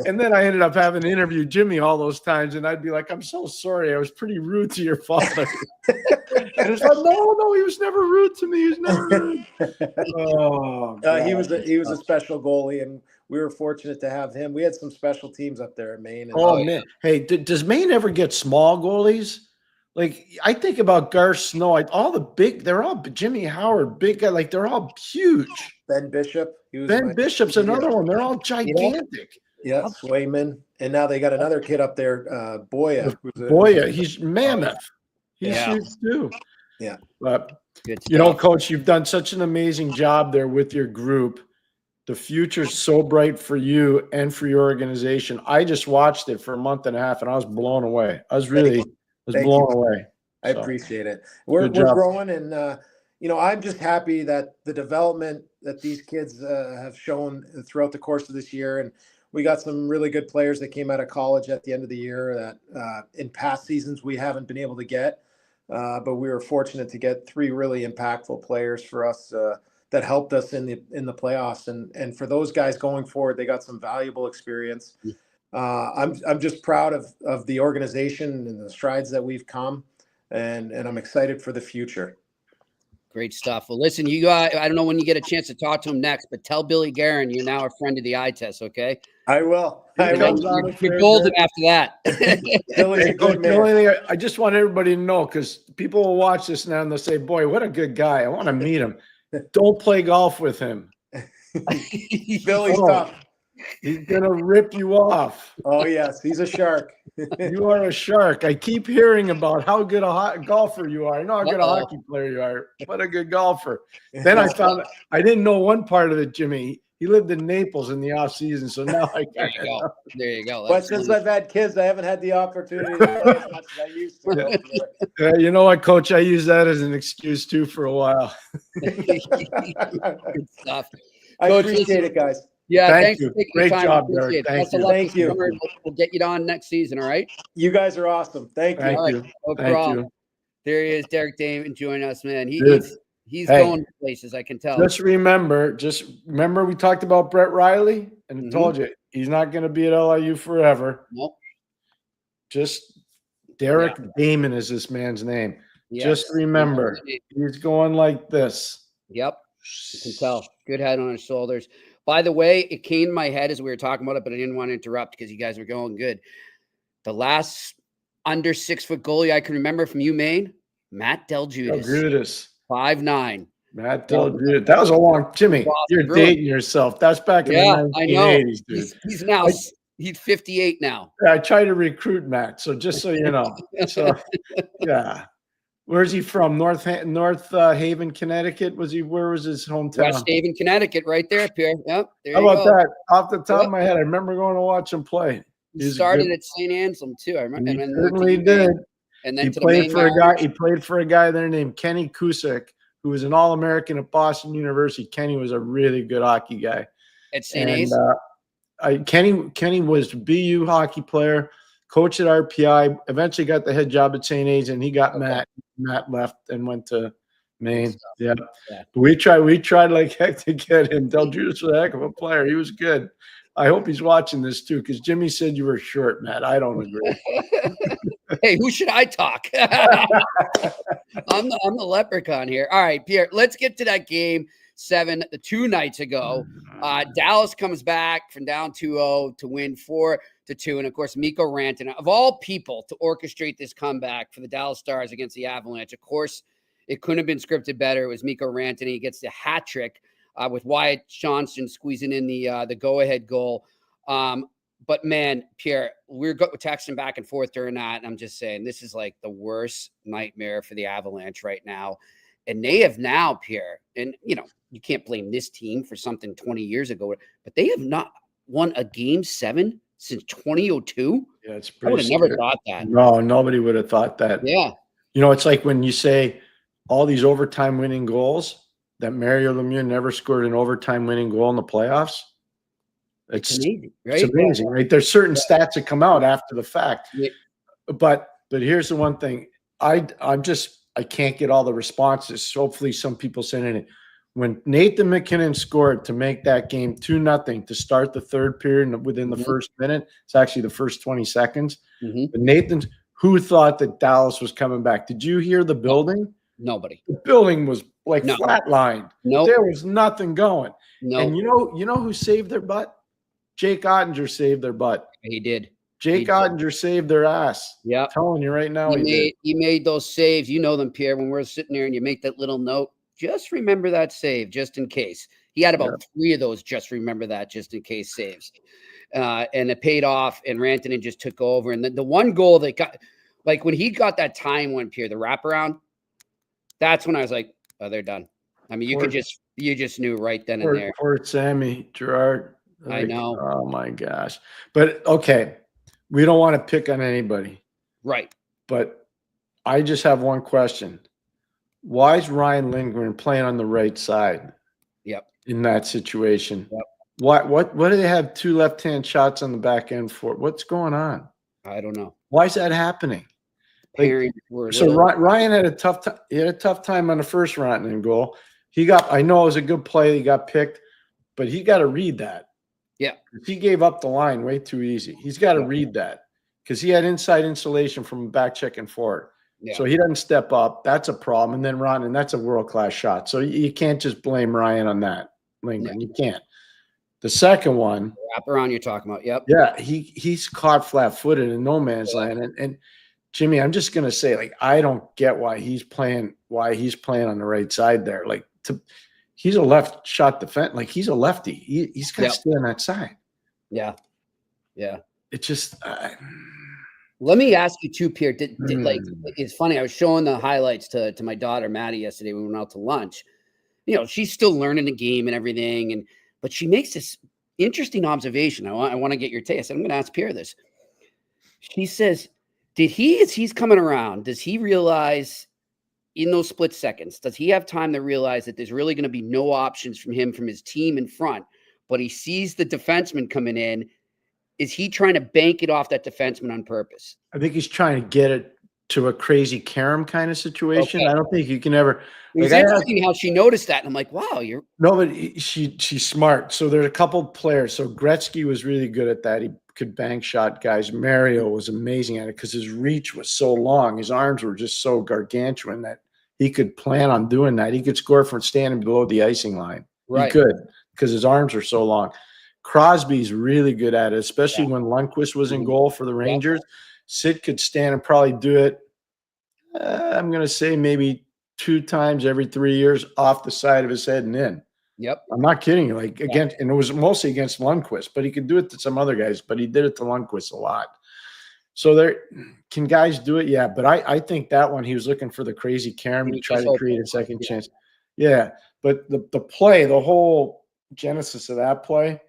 And then I ended up having to interview Jimmy all those times, and I'd be like, I'm so sorry. I was pretty rude to your father. And it's like, no, he was never rude to me. He was never rude. He was a special goalie, and we were fortunate to have him. We had some special teams up there in Maine. Man. Hey, does Maine ever get small goalies? Like, I think about Garth Snow, they're all Jimmy Howard, big guy, like they're all huge. Ben Bishop. Bishop's another one. They're all gigantic. Yeah, Swayman. And now they got another kid up there, Boya. Boya, he's mammoth. He's huge too. Yeah. But, Coach, you've done such an amazing job there with your group. The future's so bright for you and for your organization. I just watched it for a month and a half, and I was blown away. I was blown away. I appreciate it. We're growing, and I'm just happy that the development that these kids have shown throughout the course of this year, and we got some really good players that came out of college at the end of the year that in past seasons we haven't been able to get, but we were fortunate to get 3 really impactful players for us that helped us in the playoffs, and for those guys going forward, they got some valuable experience. I'm just proud of the organization and the strides that we've come, and I'm excited for the future. Great stuff. Well, listen, I don't know when you get a chance to talk to him next, but tell Billy Guerin you're now a friend of the eye test, okay? I will. You're golden after that. Billy's a good man. The only thing I just want everybody to know, because people will watch this now and they'll say, boy, what a good guy. I want to meet him. Don't play golf with him. Billy's tough. He's going to rip you off. Oh, yes. He's a shark. You are a shark. I keep hearing about how good a golfer you are. I know how good a hockey player you are. What a good golfer. Then I found I didn't know one part of it, Jimmy. He lived in Naples in the off season, so now I there you go. There you go. But since I've had kids, I haven't had the opportunity to play as much as I used to. You know what, Coach? I use that as an excuse too for a while. Good stuff. I appreciate it, guys. Yeah, thanks you. Great job, Derek. Thank you. We'll get you on next season, all right? You guys are awesome. Thank you. No problem. There he is, Derek Damon, joining us, man. He's going places, I can tell. Just remember, we talked about Brett Riley, and told you he's not going to be at LIU forever. Nope. Just Derek Damon is this man's name. Yes. Just remember, he's going like this. Yep. You can tell. Good head on his shoulders. By the way, it came to my head as we were talking about it, but I didn't want to interrupt because you guys were going good. The last under 6 foot goalie I can remember from Maine, Matt Deljudas. 5'9". Matt Deljudas. That was a long Jimmy. You're dating yourself. That's back in the 1980s, dude. He's now he's 58 now. I try to recruit Matt, so just so you know. So yeah. Where's he from? North Haven, Connecticut. Where was his hometown? West Haven, Connecticut, right there, Pierre. Yep. How about that? Off the top of my head, I remember going to watch him play. He started at St. Anselm too. I remember. He certainly did. and then he to played the for main a guy. yard. He played for a guy there named Kenny Kusick, who was an All-American at Boston University. Kenny was a really good hockey guy. At St. A's? Kenny was a BU hockey player, coach at RPI, eventually got the head job at St. A's, and he got Matt. Matt left and went to Maine. Yeah. But we tried like heck to get him. Del Judas was a heck of a player. He was good. I hope he's watching this too, because Jimmy said you were short, Matt. I don't agree. Hey, who should I talk? I'm the leprechaun here. All right, Pierre, let's get to that game 7 2 nights ago. Dallas comes back from down 2-0 to win 4-2. And of course, Mikko Rantanen, of all people, to orchestrate this comeback for the Dallas Stars against the Avalanche. Of course, it couldn't have been scripted better. It was Mikko Rantanen. He gets the hat trick with Wyatt Johnston squeezing in the go-ahead goal. But man, Pierre, we're texting back and forth during that. And I'm just saying, this is like the worst nightmare for the Avalanche right now. And they have now, Pierre, and you can't blame this team for something 20 years ago, but they have not won a game 7 since 2002. Yeah, it's I would have never thought that. No, nobody would have thought that. Yeah. It's like when you say all these overtime winning goals, that Mario Lemieux never scored an overtime winning goal in the playoffs. It's amazing, right? It's amazing, right? There's certain stats that come out after the fact. Yeah. But here's the one thing. I can't get all the responses. Hopefully some people sent in it. When Nathan McKinnon scored to make that game 2-0 to start the third period within the first minute, it's actually the first 20 seconds. But Nathan, who thought that Dallas was coming back? Did you hear the building? Nobody. The building was like flatlined. Nope. There was nothing going. Nope. And you know who saved their butt? Jake Ottinger saved their butt. He did. Jake Ottinger saved their ass. Yeah. I'm telling you right now. He made those saves. You know them, Pierre, when we're sitting there and you make that little note. Just remember that save, just in case. He had about 3 of those just remember that, just in case saves. And it paid off, and Rantanen just took over. And the one goal that got, like when he got that time one, Pierre, the wraparound, that's when I was like, oh, they're done. I mean, you just knew right then and there. Poor Sammy Gerard. I know. Oh, my gosh. But, okay, we don't want to pick on anybody. Right. But I just have one question. Why is Ryan Lindgren playing on the right side? Yep. In that situation? Yep. What do they have 2 left-hand shots on the back end for? What's going on? I don't know. Why is that happening? Ryan had a tough time. He had a tough time on the first Rantanen goal. I know it was a good play. He got picked, but he got to read that. Yeah. He gave up the line way too easy. He's got to read that because he had inside insulation from back check and forward. Yeah. So he doesn't step up. That's a problem. And then Rantanen, that's a world-class shot. So you can't just blame Ryan on that, Lindgren. You can't. The second one. Wraparound you're talking about. Yep. Yeah, he's caught flat-footed in no man's land. And Jimmy, I'm just gonna say, I don't get why he's playing on the right side there. He's a left shot defense. He's a lefty. He's got to stay on that side. Yeah. Yeah. It just let me ask you too, Pierre. It's funny. I was showing the highlights to my daughter Maddie yesterday when we went out to lunch. She's still learning the game and everything, but she makes this interesting observation. I want to get your take. I said, I'm going to ask Pierre this. She says, as he's coming around, does he realize in those split seconds, does he have time to realize that there's really going to be no options from his team in front, but he sees the defenseman coming in? Is he trying to bank it off that defenseman on purpose? I think he's trying to get it to a crazy Karam kind of situation. Okay. I don't think you can ever. It's interesting how she noticed that. And I'm like, wow, but she's smart. So there's a couple players. So Gretzky was really good at that. He could bank shot guys. Mario was amazing at it because his reach was so long. His arms were just so gargantuan that he could plan on doing that. He could score from standing below the icing line. Right. He could because his arms are so long. Crosby's really good at it, especially when Lundqvist was in goal for the Rangers. Sid could stand and probably do it, I'm going to say maybe 2 times every 3 years off the side of his head and in. Yep. I'm not kidding you. And it was mostly against Lundqvist, but he could do it to some other guys, but he did it to Lundqvist a lot. So can guys do it? Yeah, but I think that one he was looking for the crazy Karam to try to create a second chance. Yeah, but the whole genesis of that play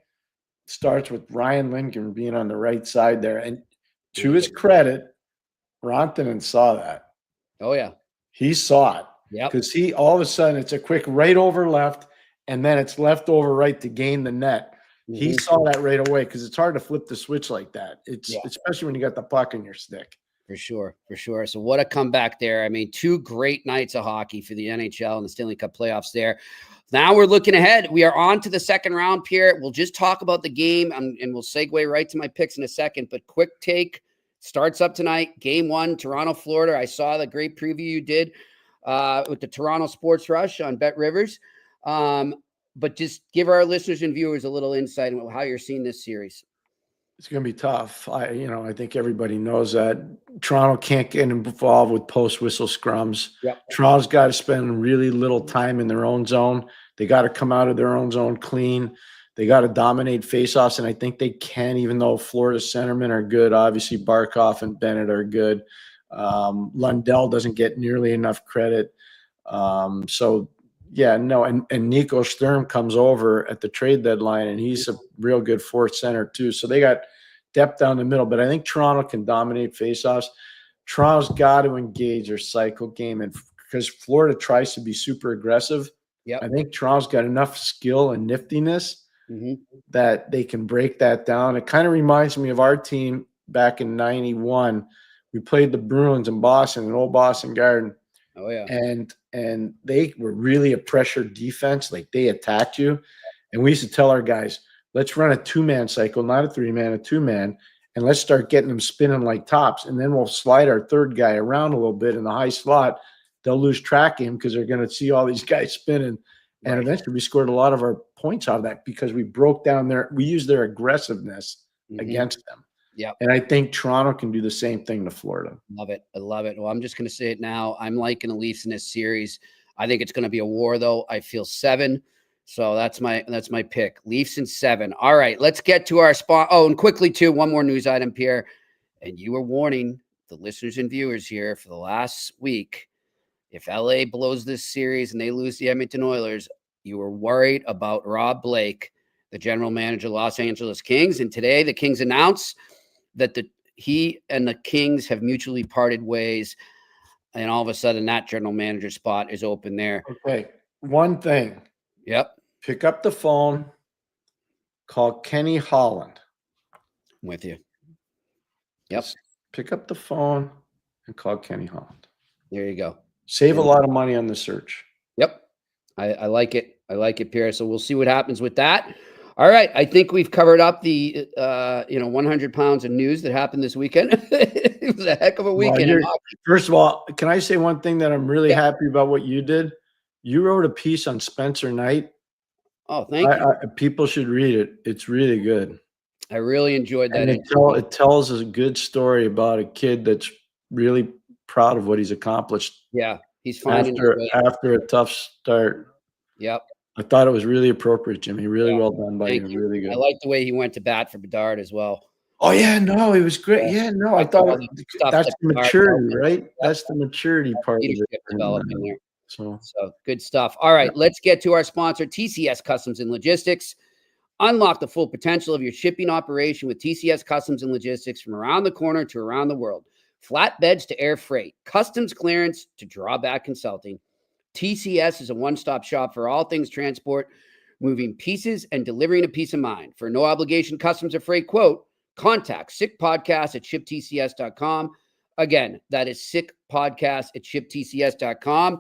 starts with Ryan Lindgren being on the right side there. And to his credit, Rantanen saw that. Oh, yeah. He saw it. Yeah. Because he, all of a sudden, it's a quick right over left, and then it's left over right to gain the net. He saw that right away because it's hard to flip the switch like that. It's especially when you got the puck in your stick. For sure. So what a comeback there. I mean, 2 great nights of hockey for the NHL and the Stanley Cup playoffs there. Now we're looking ahead. We are on to the second round, Pierre. We'll just talk about the game and we'll segue right to my picks in a second. But quick take starts up tonight. Game 1, Toronto, Florida. I saw the great preview you did with the Toronto Sports Rush on Bet Rivers. But just give our listeners and viewers a little insight on how you're seeing this series. It's going to be tough. I think everybody knows that Toronto can't get involved with post-whistle scrums. Yep. Toronto's got to spend really little time in their own zone. They got to come out of their own zone clean. They got to dominate faceoffs, and I think they can, even though Florida's centermen are good. Obviously, Barkov and Bennett are good. Lundell doesn't get nearly enough credit. And Nico Sturm comes over at the trade deadline, and he's a real good fourth center too. So they got depth down the middle, but I think Toronto can dominate faceoffs. Toronto's got to engage their cycle game, and because Florida tries to be super aggressive, I think Toronto's got enough skill and niftiness that they can break that down. It kind of reminds me of our team back in '91. We played the Bruins in Boston, in old Boston Garden. Oh, yeah. And they were really a pressure defense. Like, they attacked you. And we used to tell our guys, let's run a 2-man cycle, not a 3-man, a 2-man, and let's start getting them spinning like tops. And then we'll slide our third guy around a little bit in the high slot. They'll lose track of him because they're going to see all these guys spinning. And eventually we scored a lot of our points out of that because we broke down we used their aggressiveness against them. Yeah. And I think Toronto can do the same thing to Florida. Love it. I love it. Well, I'm just going to say it now. I'm liking the Leafs in this series. I think it's going to be a war, though. I feel 7. So that's my pick. Leafs in 7. All right, let's get to our spot. Oh, and quickly, too, one more news item, Pierre. And you were warning the listeners and viewers here for the last week. If LA blows this series and they lose the Edmonton Oilers, you were worried about Rob Blake, the general manager of Los Angeles Kings. And today the Kings announced that he and the Kings have mutually parted ways, and all of a sudden that general manager spot is open there. Okay, one thing. Yep. Pick up the phone, call Kenny Holland. I'm with you. Yep. Just pick up the phone and call Kenny Holland. There you go. Save a lot of money on the search. Yep. I like it. I like it, Pierre. So we'll see what happens with that. All right. I think we've covered up the 100 pounds of news that happened this weekend. It was a heck of a weekend. Well, first of all, can I say one thing that I'm really happy about what you did? You wrote a piece on Spencer Knight. Oh, thank you. People should read it. It's really good. I really enjoyed that. And it tells a good story about a kid that's really proud of what he's accomplished. Yeah. He's finding after a tough start. Yep. I thought it was really appropriate, Jimmy. Really well done by you. Really good. I like the way he went to bat for Bedard as well. Oh, yeah. No, it was great. Yeah, no, I thought that's the maturity, right? That's the maturity part of it. Developing there. So good stuff. All right, let's get to our sponsor, TCS Customs and Logistics. Unlock the full potential of your shipping operation with TCS Customs and Logistics from around the corner to around the world. Flatbeds to air freight, customs clearance to drawback consulting. TCS is a one-stop shop for all things transport, moving pieces and delivering a peace of mind. For no obligation customs or freight quote, contact sickpodcast@shiptcs.com. Again, that is sickpodcast@shiptcs.com.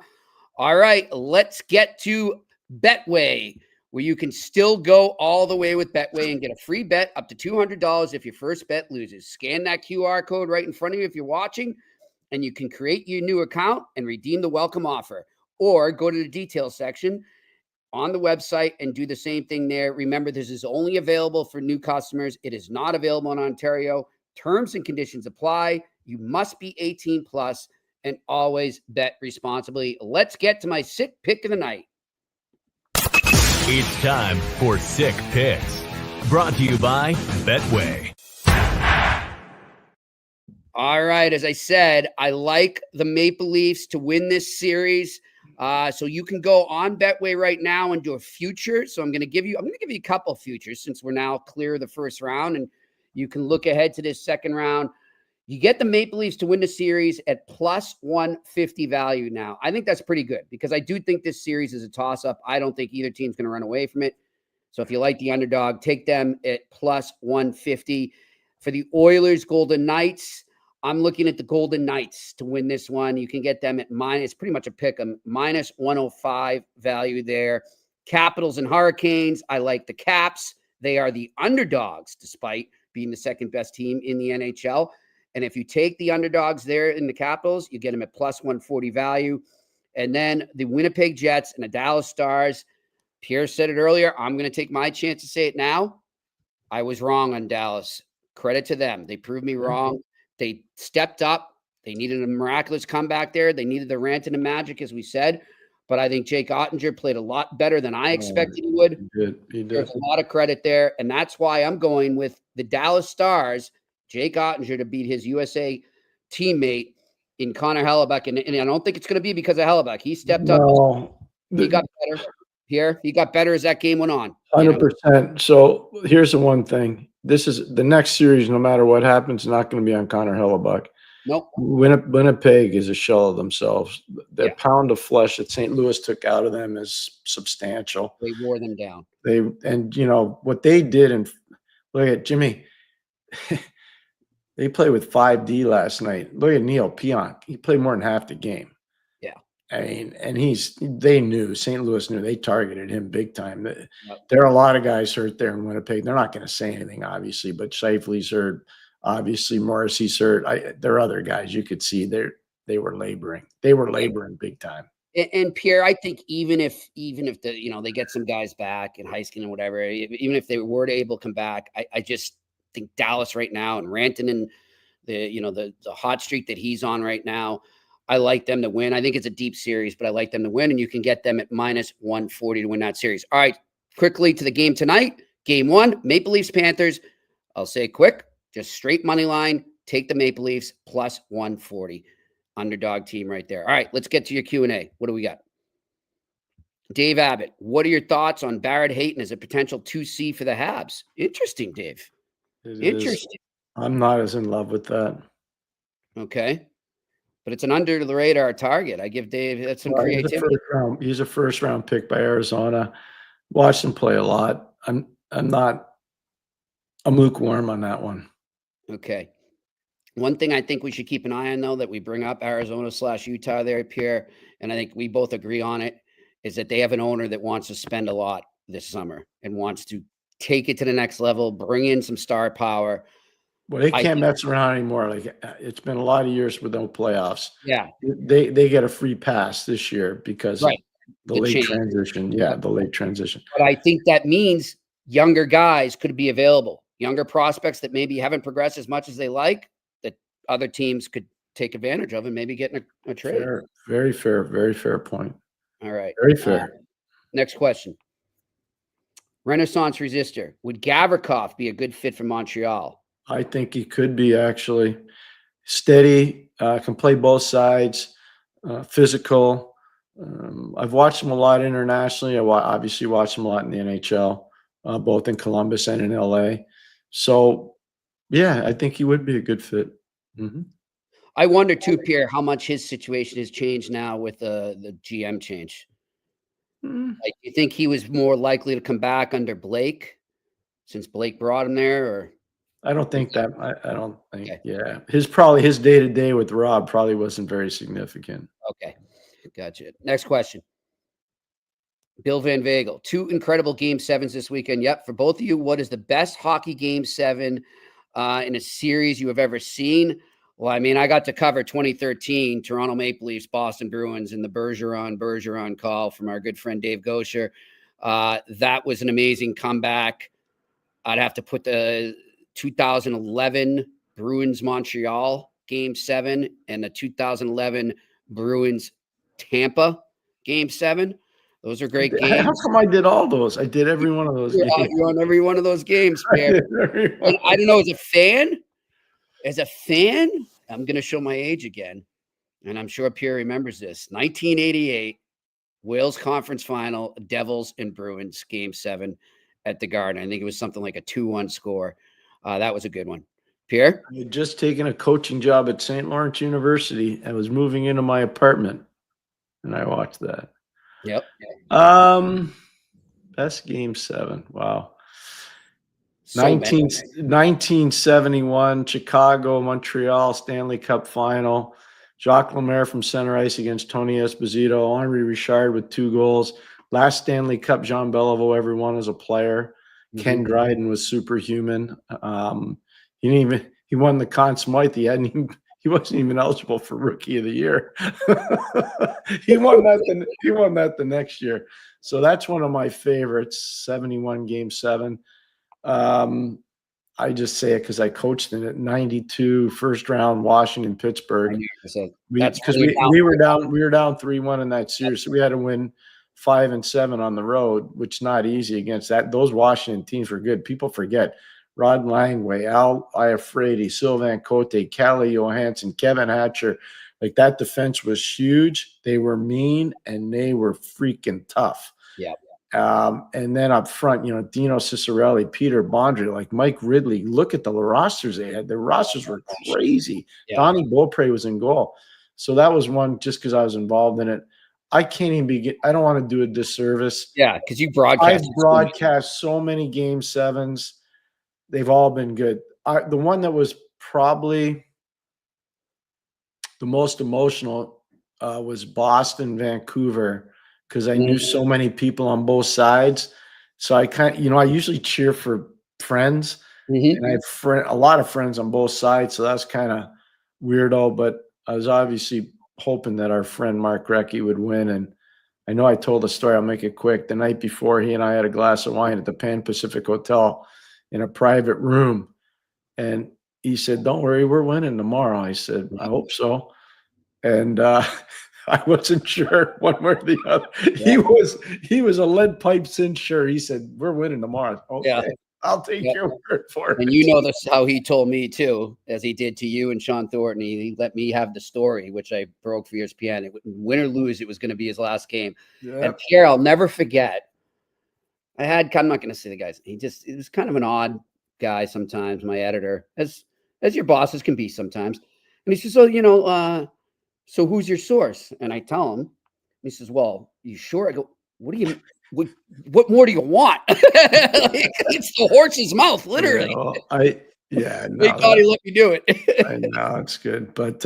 All right, let's get to Betway, where you can still go all the way with Betway and get a free bet up to $200 if your first bet loses. Scan that QR code right in front of you if you're watching, and you can create your new account and redeem the welcome offer. Or go to the details section on the website and do the same thing there. Remember, this is only available for new customers. It is not available in Ontario. Terms and conditions apply. You must be 18 plus and always bet responsibly. Let's get to my sick pick of the night. It's time for Sick Picks, brought to you by Betway. All right, as I said, I like the Maple Leafs to win this series. So you can go on Betway right now and do a future. So I'm going to give you a couple futures since we're now clear of the first round, and you can look ahead to this second round. You get the Maple Leafs to win the series at plus 150 value now. I think that's pretty good because I do think this series is a toss-up. I don't think either team's going to run away from it. So if you like the underdog, take them at plus 150. For the Oilers, Golden Knights, I'm looking at the Golden Knights to win this one. You can get them at minus, pretty much a pick 'em, minus 105 value there. Capitals and Hurricanes, I like the Caps. They are the underdogs despite being the second best team in the NHL. And if you take the underdogs there in the Capitals, you get them at plus 140 value. And then the Winnipeg Jets and the Dallas Stars. Pierre said it earlier. I'm going to take my chance to say it now. I was wrong on Dallas. Credit to them. They proved me wrong. They stepped up. They needed a miraculous comeback there. They needed the rant and the magic, as we said. But I think Jake Ottinger played a lot better than I expected he would. He did. There's a lot of credit there. And that's why I'm going with the Dallas Stars, Jake Ottinger, to beat his USA teammate in Connor Hellebuck. And I don't think it's going to be because of Hellebuck. He stepped up. He got better. Pierre, he got better as that game went on. 100%. So here's the one thing. This is the next series, no matter what happens, not going to be on Connor Hellebuck. Nope. Winnipeg is a shell of themselves. Their pound of flesh that St. Louis took out of them is substantial. They wore them down. And you know what they did, and look at Jimmy. They played with 5D last night. Look at Neil Pionk. He played more than half the game. Yeah. I mean, and they knew, St. Louis knew, they targeted him big time. There are a lot of guys hurt there in Winnipeg. They're not going to say anything, obviously, but Scheifele's hurt. Obviously, Morrissey's hurt. There are other guys you could see they were laboring. They were laboring big time. And Pierre, I think even if they get some guys back in Heiskin and whatever, even if they were able to come back, I just think Dallas right now and Rantanen, the hot streak that he's on right now, I like them to win. I think it's a deep series, but I like them to win, and you can get them at minus 140 to win that series. All right, quickly to the game tonight. Game 1, Maple Leafs Panthers. I'll say quick, just straight money line. Take the Maple Leafs plus 140. Underdog team right there. All right, let's get to your Q&A. What do we got? Dave Abbott, what are your thoughts on Barrett Hayton as a potential 2C for the Habs? Interesting, Dave. Interesting. I'm not as in love with that. Okay. But it's an under the radar target. I give Dave that's some creativity. He's a first round pick by Arizona. Watched him play a lot. I'm lukewarm on that one. Okay. One thing I think we should keep an eye on, though, that we bring up Arizona/Utah there, Pierre, and I think we both agree on it, is that they have an owner that wants to spend a lot this summer and wants to take it to the next level, bring in some star power. Well, they can't mess around anymore. Like, it's been a lot of years with no playoffs. Yeah. They get a free pass this year because of the late change. transition. Yeah, the late transition. But I think that means younger guys could be available. Younger prospects that maybe haven't progressed as much as they like, that other teams could take advantage of and maybe get in a trade. Fair. Very fair point. All right. Very fair. Next question. Renaissance Resistor. Would Gavrikov be a good fit for Montreal? I think he could be, actually. Steady, can play both sides, physical. I've watched him a lot internationally. I obviously watched him a lot in the NHL, both in Columbus and in LA. So, yeah, I think he would be a good fit. Mm-hmm. I wonder, too, Pierre, how much his situation has changed now with the GM change. Like, you think he was more likely to come back under Blake since Blake brought him there, or? I don't think that. I don't think. Okay. Yeah, his day-to-day with Rob probably wasn't very significant. Okay, gotcha. Next question. Bill Van Vagel. 2 incredible Game 7s this weekend. Yep, for both of you, what is the best hockey Game 7 in a series you have ever seen? Well, I mean, I got to cover 2013 Toronto Maple Leafs, Boston Bruins, and the Bergeron call from our good friend Dave Gosher. That was an amazing comeback. I'd have to put the 2011 Bruins Montreal Game 7 and the 2011 Bruins Tampa Game 7. Those are great games. How come I did all those? I did every one of those games. You're on every one of those games, Pierre. I don't know, as a fan, I'm going to show my age again, and I'm sure Pierre remembers this. 1988 Wales Conference Final, Devils and Bruins Game 7 at the Garden. I think it was something like a 2-1 score. That was a good one. Pierre? I had just taken a coaching job at St. Lawrence University. I was moving into my apartment, and I watched that. Yep. Best Game 7. Wow. So 1971, Chicago, Montreal, Stanley Cup Final. Jacques Lemaire from center ice against Tony Esposito. Henri Richard with 2 goals. Last Stanley Cup, Jean Beliveau ever won as a player. Ken Dryden was superhuman. He won the Conn Smythe. He wasn't even eligible for Rookie of the Year. he won that the next year. So that's one of my favorites. 71 Game 7. I just say it because I coached in it. 92 first round, Washington, Pittsburgh. Because we were down 3-1 in that series, so we had to win 5 and 7 on the road, which is not easy against that. Those Washington teams were good. People forget Rod Langway, Al Iafrate, Sylvain Cote, Calle Johansson, Kevin Hatcher. Like, that defense was huge. They were mean and they were freaking tough. Yeah. And then up front, Dino Ciccarelli, Peter Bondry, like Mike Ridley. Look at the rosters they had. The rosters were crazy. Yeah. Donnie Beaupre was in goal. So that was one just because I was involved in it. I can't even I don't want to do a disservice. Yeah, because you broadcast. I've broadcast so many Game 7s. They've all been good. The one that was probably the most emotional was Boston, Vancouver, because I knew so many people on both sides. So I I usually cheer for friends, and I have a lot of friends on both sides. So that's kind of weirdo, but I was obviously hoping that our friend Mark Recchi would win. And I know I told the story. I'll make it quick. The night before, he and I had a glass of wine at the Pan Pacific Hotel in a private room. And he said, "Don't worry, we're winning tomorrow." I said, "I hope so." And I wasn't sure one way or the other. Yeah. He was a lead pipe cinch sure. He said, "We're winning tomorrow." Okay, yeah. I'll take your word for it. And that's how he told me too, as he did to you and Sean Thornton. He let me have the story, which I broke for ESPN. Win or lose, it was going to be his last game. Yeah. And Pierre, I'll never forget. I'm not going to say the guys. He was kind of an odd guy sometimes. My editor, as your bosses can be sometimes. And he says, so who's your source? And I tell him. He says, "Well, you sure?" I go, "What do you? What more do you want?" It's the horse's mouth, literally. Thank God he let me do it. I know it's good, but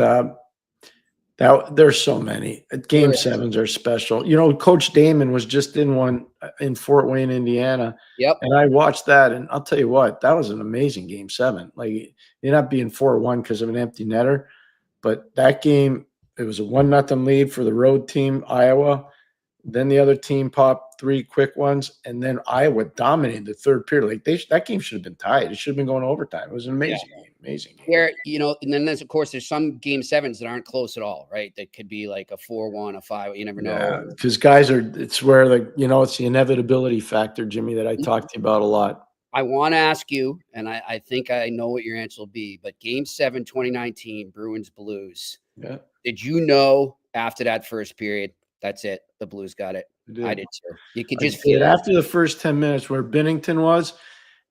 there's so many Game 7s are special. Coach Damon was just in one in Fort Wayne, Indiana. Yep. And I watched that, and I'll tell you what, that was an amazing Game 7. Like, it ended up being 4-1 because of an empty netter, but that game, it was a 1-0 lead for the road team, Iowa. Then the other team popped 3 quick ones, and then Iowa dominated the third period. Like, that game should have been tied. It should have been going overtime. It was an amazing game. Amazing game. Where, and then there's some Game 7s that aren't close at all, right? That could be like a 4-1, a 5. You never know. Yeah, because guys it's where it's the inevitability factor, Jimmy, that I talk to you about a lot. I want to ask you, and I think I know what your answer will be, but Game 7, 2019, Bruins Blues. Yeah. Did you know after that first period, that's it, the Blues got it? I did too. You could just feel it. After the first 10 minutes where Binnington was,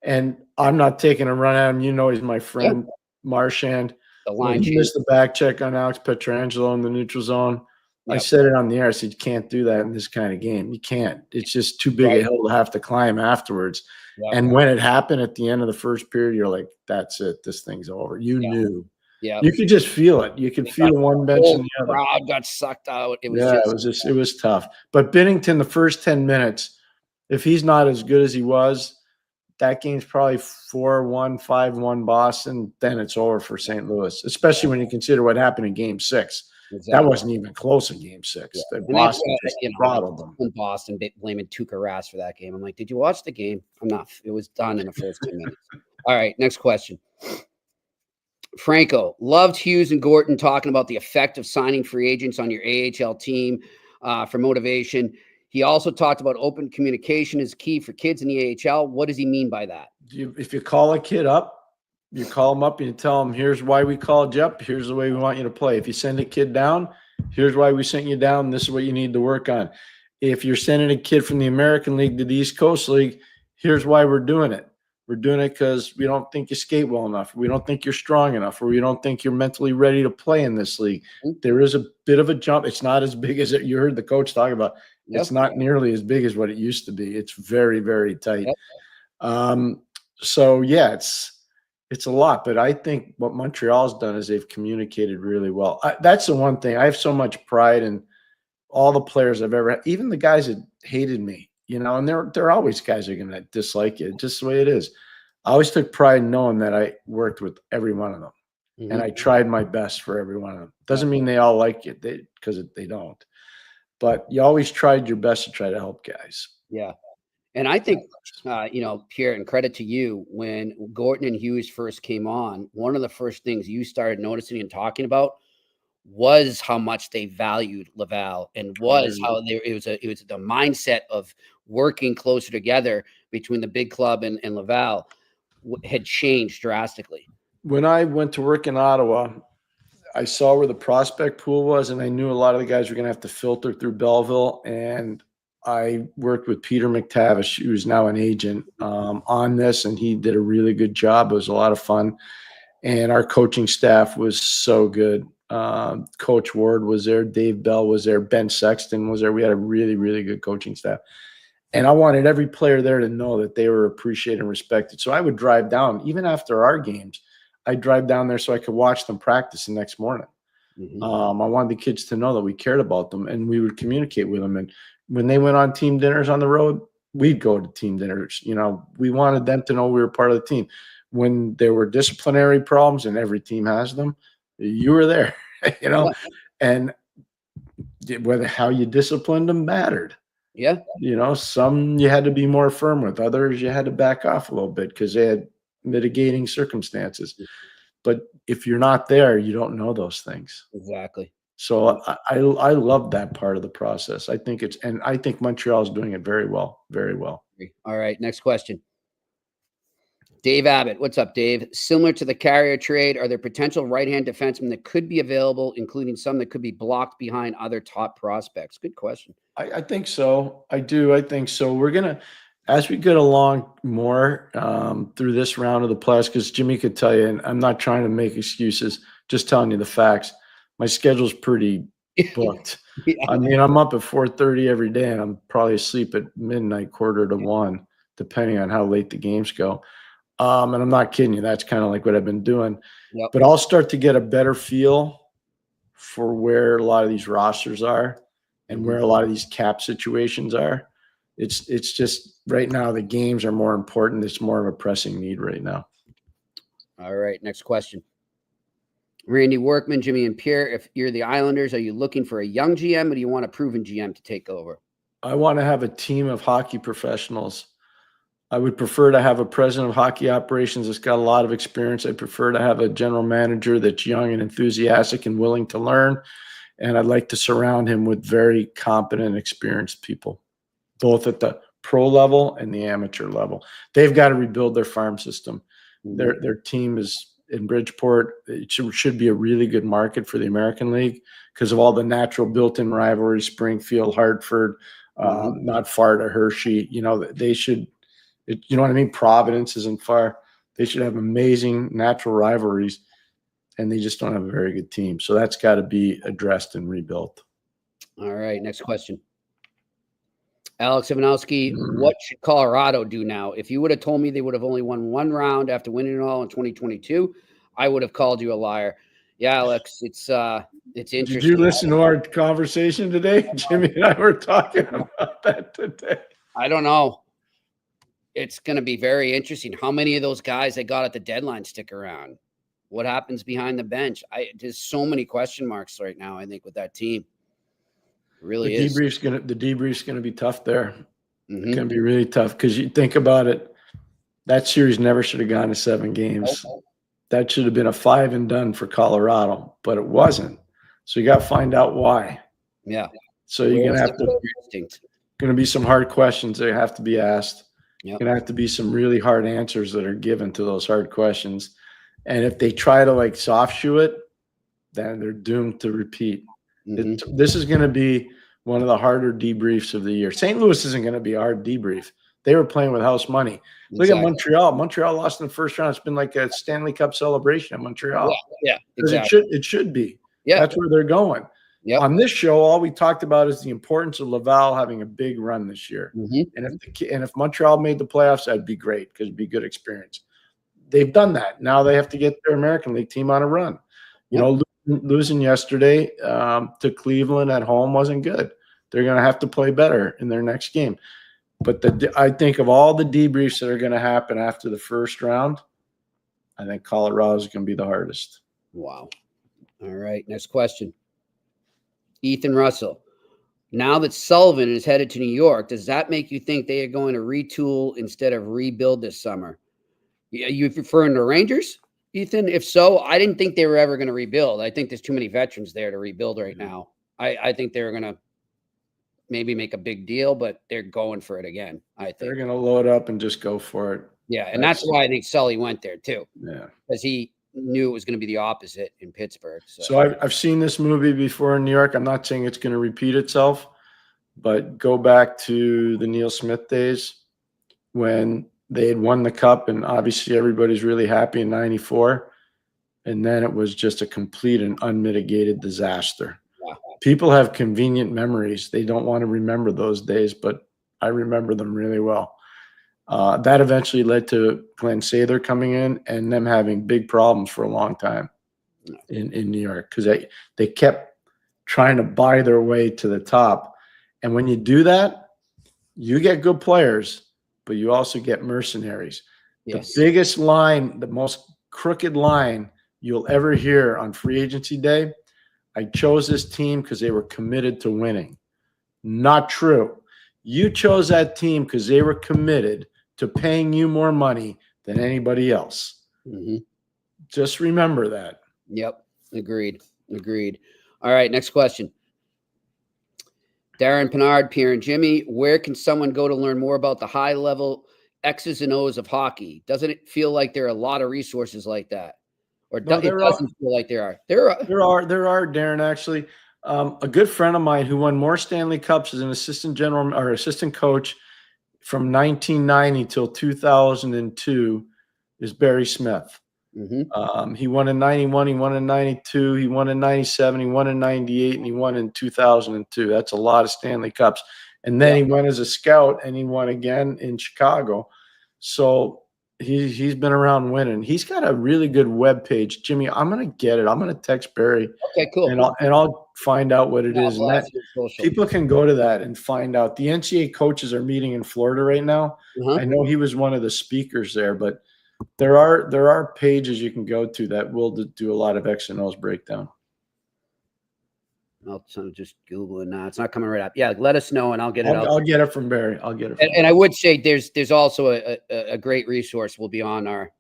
and I'm not taking a run at him. He's my friend, Marchand. The line he missed the back check on Alex Pietrangelo in the neutral zone. Yep. I said it on the air. I said, "You can't do that in this kind of game. You can't. It's just too big a hill to have to climb afterwards." Yep. And when it happened at the end of the first period, you're like, "That's it. This thing's over." You knew. Yeah, you could just feel it. You could feel one bench and the other. Crowd got sucked out. It was tough. But Binnington, the first 10 minutes, if he's not as good as he was, that game's probably 4-1, 5-1 Boston. Then it's over for St. Louis, especially when you consider what happened in Game 6. Exactly. That wasn't even close in Game 6. Yeah. Boston just throttled them. In Boston, blaming Tuukka Rask for that game. I'm like, did you watch the game? I'm not. It was done in the first 10 minutes. All right, next question. Franco, loved Hughes and Gorton talking about the effect of signing free agents on your AHL team for motivation. He also talked about open communication is key for kids in the AHL. What does he mean by that? If you call a kid up, you call him up and you tell him, "Here's why we called you up. Here's the way we want you to play." If you send a kid down, here's why we sent you down. This is what you need to work on. If you're sending a kid from the American League to the East Coast League, here's why we're doing it. We're doing it because we don't think you skate well enough. We don't think you're strong enough, or we don't think you're mentally ready to play in this league. There is a bit of a jump. It's not as big as you heard the coach talk about. Yep. It's not nearly as big as what it used to be. It's very, very tight. Yep. So yeah, it's a lot, but I think what Montreal's done is they've communicated really well. That's the one thing. I have so much pride in all the players I've ever had, even the guys that hated me, and there are always guys that are going to dislike you, just the way it is. I always took pride in knowing that I worked with every one of them, and I tried my best for every one of them. Doesn't mean they all like you, because they don't. But you always tried your best to try to help guys. Yeah. And I think, Pierre, and credit to you, when Gorton and Hughes first came on, one of the first things you started noticing and talking about was how much they valued Laval, and was how it was the mindset of working closer together between the big club and Laval had changed drastically. When I went to work in Ottawa, I saw where the prospect pool was, and I knew a lot of the guys were going to have to filter through Belleville, and I worked with Peter McTavish, who's now an agent, on this, and he did a really good job. It was a lot of fun, and our coaching staff was so good. Coach Ward was there, Dave Bell was there, Ben Sexton was there. We had a really, really good coaching staff, and I wanted every player there to know that they were appreciated and respected. So I would drive down, even after our games, I'd drive down there so I could watch them practice the next morning. I wanted the kids to know that we cared about them, and we would communicate with them. And when they went on team dinners on the road, we'd go to team dinners. We wanted them to know we were part of the team. When there were disciplinary problems, and every team has them, you were there, and whether how you disciplined them mattered. Yeah. Some you had to be more firm with, others you had to back off a little bit because they had mitigating circumstances. But if you're not there, you don't know those things. Exactly. So I love that part of the process. I think Montreal is doing it very well, very well. All right, next question. Dave Abbott, what's up, Dave? Similar to the Carrier trade, are there potential right-hand defensemen that could be available, including some that could be blocked behind other top prospects? Good question. I think so. I do. I think so. We're gonna, as we get along more through this round of the playoffs, because Jimmy could tell you, and I'm not trying to make excuses, just telling you the facts. My schedule's pretty booked. Yeah. I mean, I'm up at 4:30 every day, and I'm probably asleep at midnight, 1:45, depending on how late the games go. And I'm not kidding you. That's kind of like what I've been doing. Yep. But I'll start to get a better feel for where a lot of these rosters are and where a lot of these cap situations are. It's just right now the games are more important. It's more of a pressing need right now. All right, next question. Randy Workman, Jimmy and Pierre, if you're the Islanders, are you looking for a young GM, or do you want a proven GM to take over? I want to have a team of hockey professionals. I would prefer to have a president of hockey operations that's got a lot of experience. I prefer to have a general manager that's young and enthusiastic and willing to learn. And I'd like to surround him with very competent, experienced people, both at the pro level and the amateur level. They've got to rebuild their farm system. Their team is in Bridgeport. It should be a really good market for the American League because of all the natural built-in rivalries, Springfield, Hartford, not far to Hershey. They should – you know what I mean? Providence isn't far. They should have amazing natural rivalries, and they just don't have a very good team. So that's got to be addressed and rebuilt. All right, next question. Alex Ivanowski, what should Colorado do now? If you would have told me they would have only won one round after winning it all in 2022, I would have called you a liar. Yeah, Alex, it's interesting. Did you listen to our conversation today? Jimmy and I were talking about that today. I don't know. It's going to be very interesting. How many of those guys they got at the deadline stick around? What happens behind the bench? There's so many question marks right now, I think, with that team. It really is. The debrief's going to be tough there. It's going to be really tough because you think about it, that series never should have gone to 7 games. Okay. That should have been a 5 and done for Colorado, but it wasn't. So you got to find out why. Yeah. So you're going to have to – going to be some hard questions that have to be asked. Yep. Going to have to be some really hard answers that are given to those hard questions. And if they try to soft shoe it, then they're doomed to repeat. This is going to be one of the harder debriefs of the year. St. Louis isn't going to be a hard debrief. They were playing with house money. Look Exactly. at Montreal. Montreal lost in the first round. It's been like a Stanley Cup celebration at Montreal. Yeah, exactly. It should be. Yeah. That's where they're going. Yep. On this show, all we talked about is the importance of Laval having a big run this year. Mm-hmm. And if Montreal made the playoffs, that'd be great because it'd be a good experience. They've done that. Now they have to get their American League team on a run. You know, losing yesterday to Cleveland at home wasn't good. They're going to have to play better in their next game. But I think of all the debriefs that are going to happen after the first round, I think Colorado is going to be the hardest. Wow. All right. Next question. Ethan Russell. Now that Sullivan is headed to New York, does that make you think they are going to retool instead of rebuild this summer? Are you referring to Rangers, Ethan? If so, I didn't think they were ever going to rebuild. I think there's too many veterans there to rebuild right now. I think they're going to maybe make a big deal, but they're going for it again. I think they're going to load up and just go for it. Yeah, and that's why I think Sully went there too. Yeah, because he knew it was going to be the opposite in Pittsburgh. So I've seen this movie before in New York. I'm not saying it's going to repeat itself, but go back to the Neil Smith days when they had won the cup, and obviously everybody's really happy in '94, and then it was just a complete and unmitigated disaster. Wow. People have convenient memories. They don't want to remember those days, but I remember them really well. That eventually led to Glenn Sather coming in and them having big problems for a long time in New York because they kept trying to buy their way to the top. And when you do that, you get good players, but you also get mercenaries. Yes. The biggest line, the most crooked line you'll ever hear on free agency day, I chose this team because they were committed to winning. Not true. You chose that team because they were committed to paying you more money than anybody else. Mm-hmm. Just remember that. Yep. Agreed. All right. Next question. Darren Pinard, Pierre and Jimmy, where can someone go to learn more about the high level X's and O's of hockey? Doesn't it feel like there are a lot of resources like that? Or it doesn't feel like there are. There are, Darren, actually. A good friend of mine who won more Stanley Cups as an assistant general or assistant coach from 1990 till 2002 is Barry Smith. Mm-hmm. He won in 91, he won in 92, he won in 97, he won in 98, and he won in 2002. That's a lot of Stanley Cups. And then he went as a scout and he won again in Chicago. So he's been around winning. He's got a really good web page. Jimmy, I'm going to get it. I'm going to text Barry. Okay, cool. And I'll find out what it is. And people can go to that and find out. The NCAA coaches are meeting in Florida right now. Uh-huh. I know he was one of the speakers there, but there are pages you can go to that will do a lot of X and O's breakdown. I'll just Google it now. It's not coming right up. Yeah, let us know and I'll get it out. I'll get it from Barry. And I would say there's also a great resource will be on our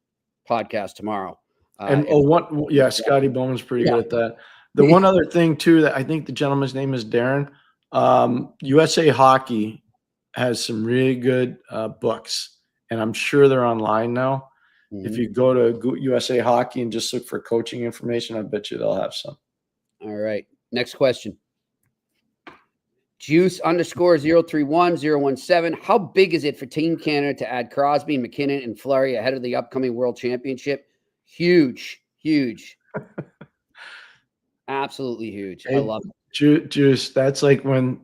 podcast tomorrow. Scotty Bowman's pretty good at that. The one other thing too that I think the gentleman's name is Darren. USA Hockey has some really good books, and I'm sure they're online now. Mm-hmm. If you go to USA Hockey and just look for coaching information, I bet you they'll have some. All right. Next question. Juice _031017. How big is it for Team Canada to add Crosby, McKinnon, and Fleury ahead of the upcoming World Championship? Huge. Absolutely huge. I love it. Juice, that's like when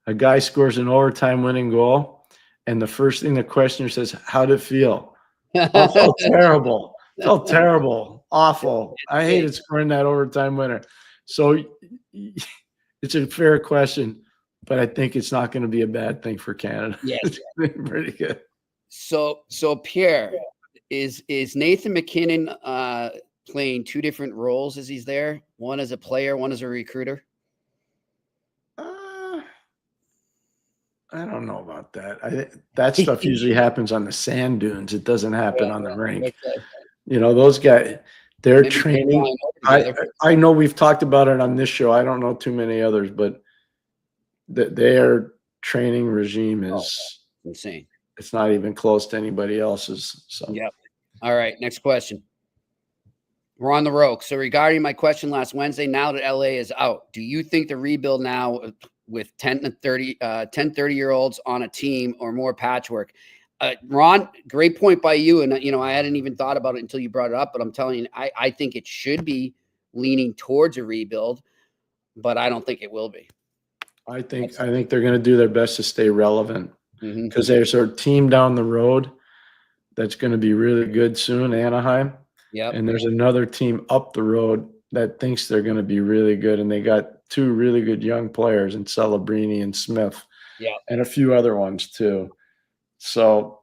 a guy scores an overtime winning goal, and the first thing the questioner says, how'd it feel? Oh, felt terrible. Awful. I hated scoring that overtime winner. So it's a fair question, but I think it's not going to be a bad thing for Canada. Yes. It's pretty good. So Pierre, is Nathan McKinnon playing two different roles as he's there? One as a player, one as a recruiter? I don't know about that. That stuff usually happens on the sand dunes. It doesn't happen on the rink. Okay. You know, those guys, they're training. I know we've talked about it on this show. I don't know too many others, but their training regime is insane. It's not even close to anybody else's. So yep. All right, next question. We're on the road. So regarding my question last Wednesday, now that LA is out, do you think the rebuild now with 10 30-year-olds on a team or more patchwork, Ron, great point by you. And, I hadn't even thought about it until you brought it up, but I'm telling you, I think it should be leaning towards a rebuild, but I don't think it will be. I think they're going to do their best to stay relevant because there's a team down the road that's going to be really good soon, Anaheim. Yeah. And there's another team up the road that thinks they're going to be really good. And they got 2 really good young players in Celebrini and Smith. Yeah. And a few other ones too. So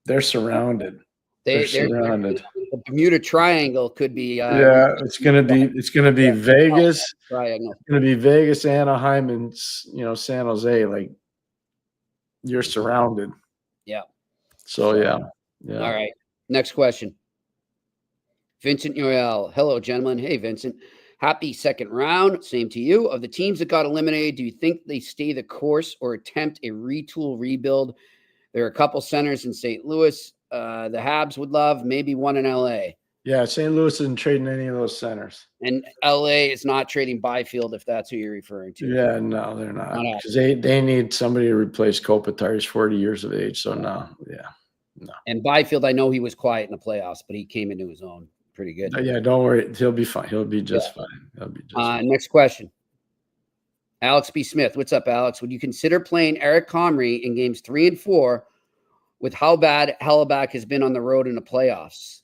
they're surrounded. They're surrounded. The Bermuda Triangle could be. It's going to be Vegas. Triangle. It's going to be Vegas, Anaheim, and San Jose. Like you're surrounded. Yeah. So yeah. All right. Next question. Vincent Noel. Hello, gentlemen. Hey, Vincent. Happy second round. Same to you. Of the teams that got eliminated, do you think they stay the course or attempt a retool rebuild? There are a couple centers in St. Louis. The Habs would love, maybe one in LA. Yeah, St. Louis isn't trading any of those centers. And LA is not trading Byfield, if that's who you're referring to. Yeah, no, they're not. Because they need somebody to replace Kopitar. He's 40 years of age. So no. And Byfield, I know he was quiet in the playoffs, but he came into his own pretty good. Yeah, don't worry. He'll be fine. He'll be just fine. He'll be just fine. Next question. Alex B. Smith. What's up, Alex? Would you consider playing Eric Comrie in games 3 and 4 with how bad Hellebuck has been on the road in the playoffs?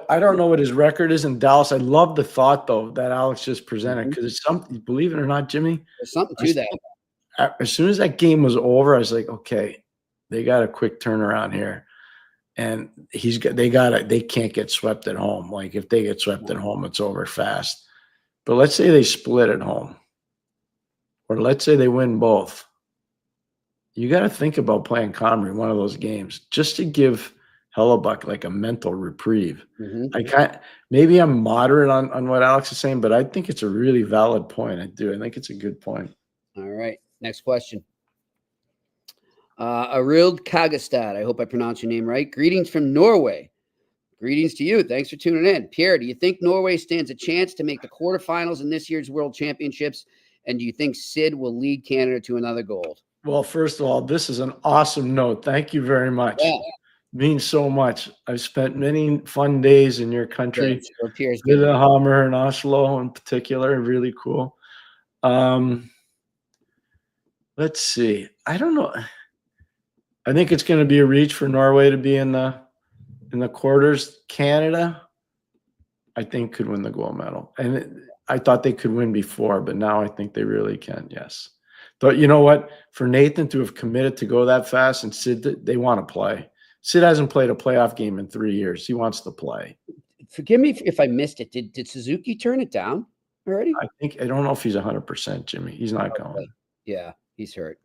I don't know what his record is in Dallas. I love the thought, though, that Alex just presented because it's something, believe it or not, Jimmy. There's something to that. As soon as that game was over, I was like, okay, they got a quick turnaround here. And they can't get swept at home. Like if they get swept at home, it's over fast. But let's say they split at home. Or let's say they win both. You got to think about playing Comrie one of those games just to give Hellebuck like a mental reprieve. Maybe I'm moderate on what Alex is saying, but I think it's a really valid point. I think it's a good point. All right. Next question. Arild Kagestad. I hope I pronounced your name right. Greetings from Norway. Greetings to you. Thanks for tuning in. Pierre, do you think Norway stands a chance to make the quarterfinals in this year's World Championships? And do you think Sid will lead Canada to another gold? Well, first of all, this is an awesome note. Thank you very much. Yeah. It means so much. I've spent many fun days in your country. Lillehammer and Oslo in particular, really cool. Let's see. I don't know. I think it's going to be a reach for Norway to be in the quarters. Canada, I think, could win the gold medal. And I thought they could win before, but now I think they really can, yes. But you know what? For Nathan to have committed to go that fast and Sid, they want to play. Sid hasn't played a playoff game in 3 years. He wants to play. Forgive me if I missed it. Did Suzuki turn it down already? I don't know if he's 100%, Jimmy. He's not going. Yeah, he's hurt.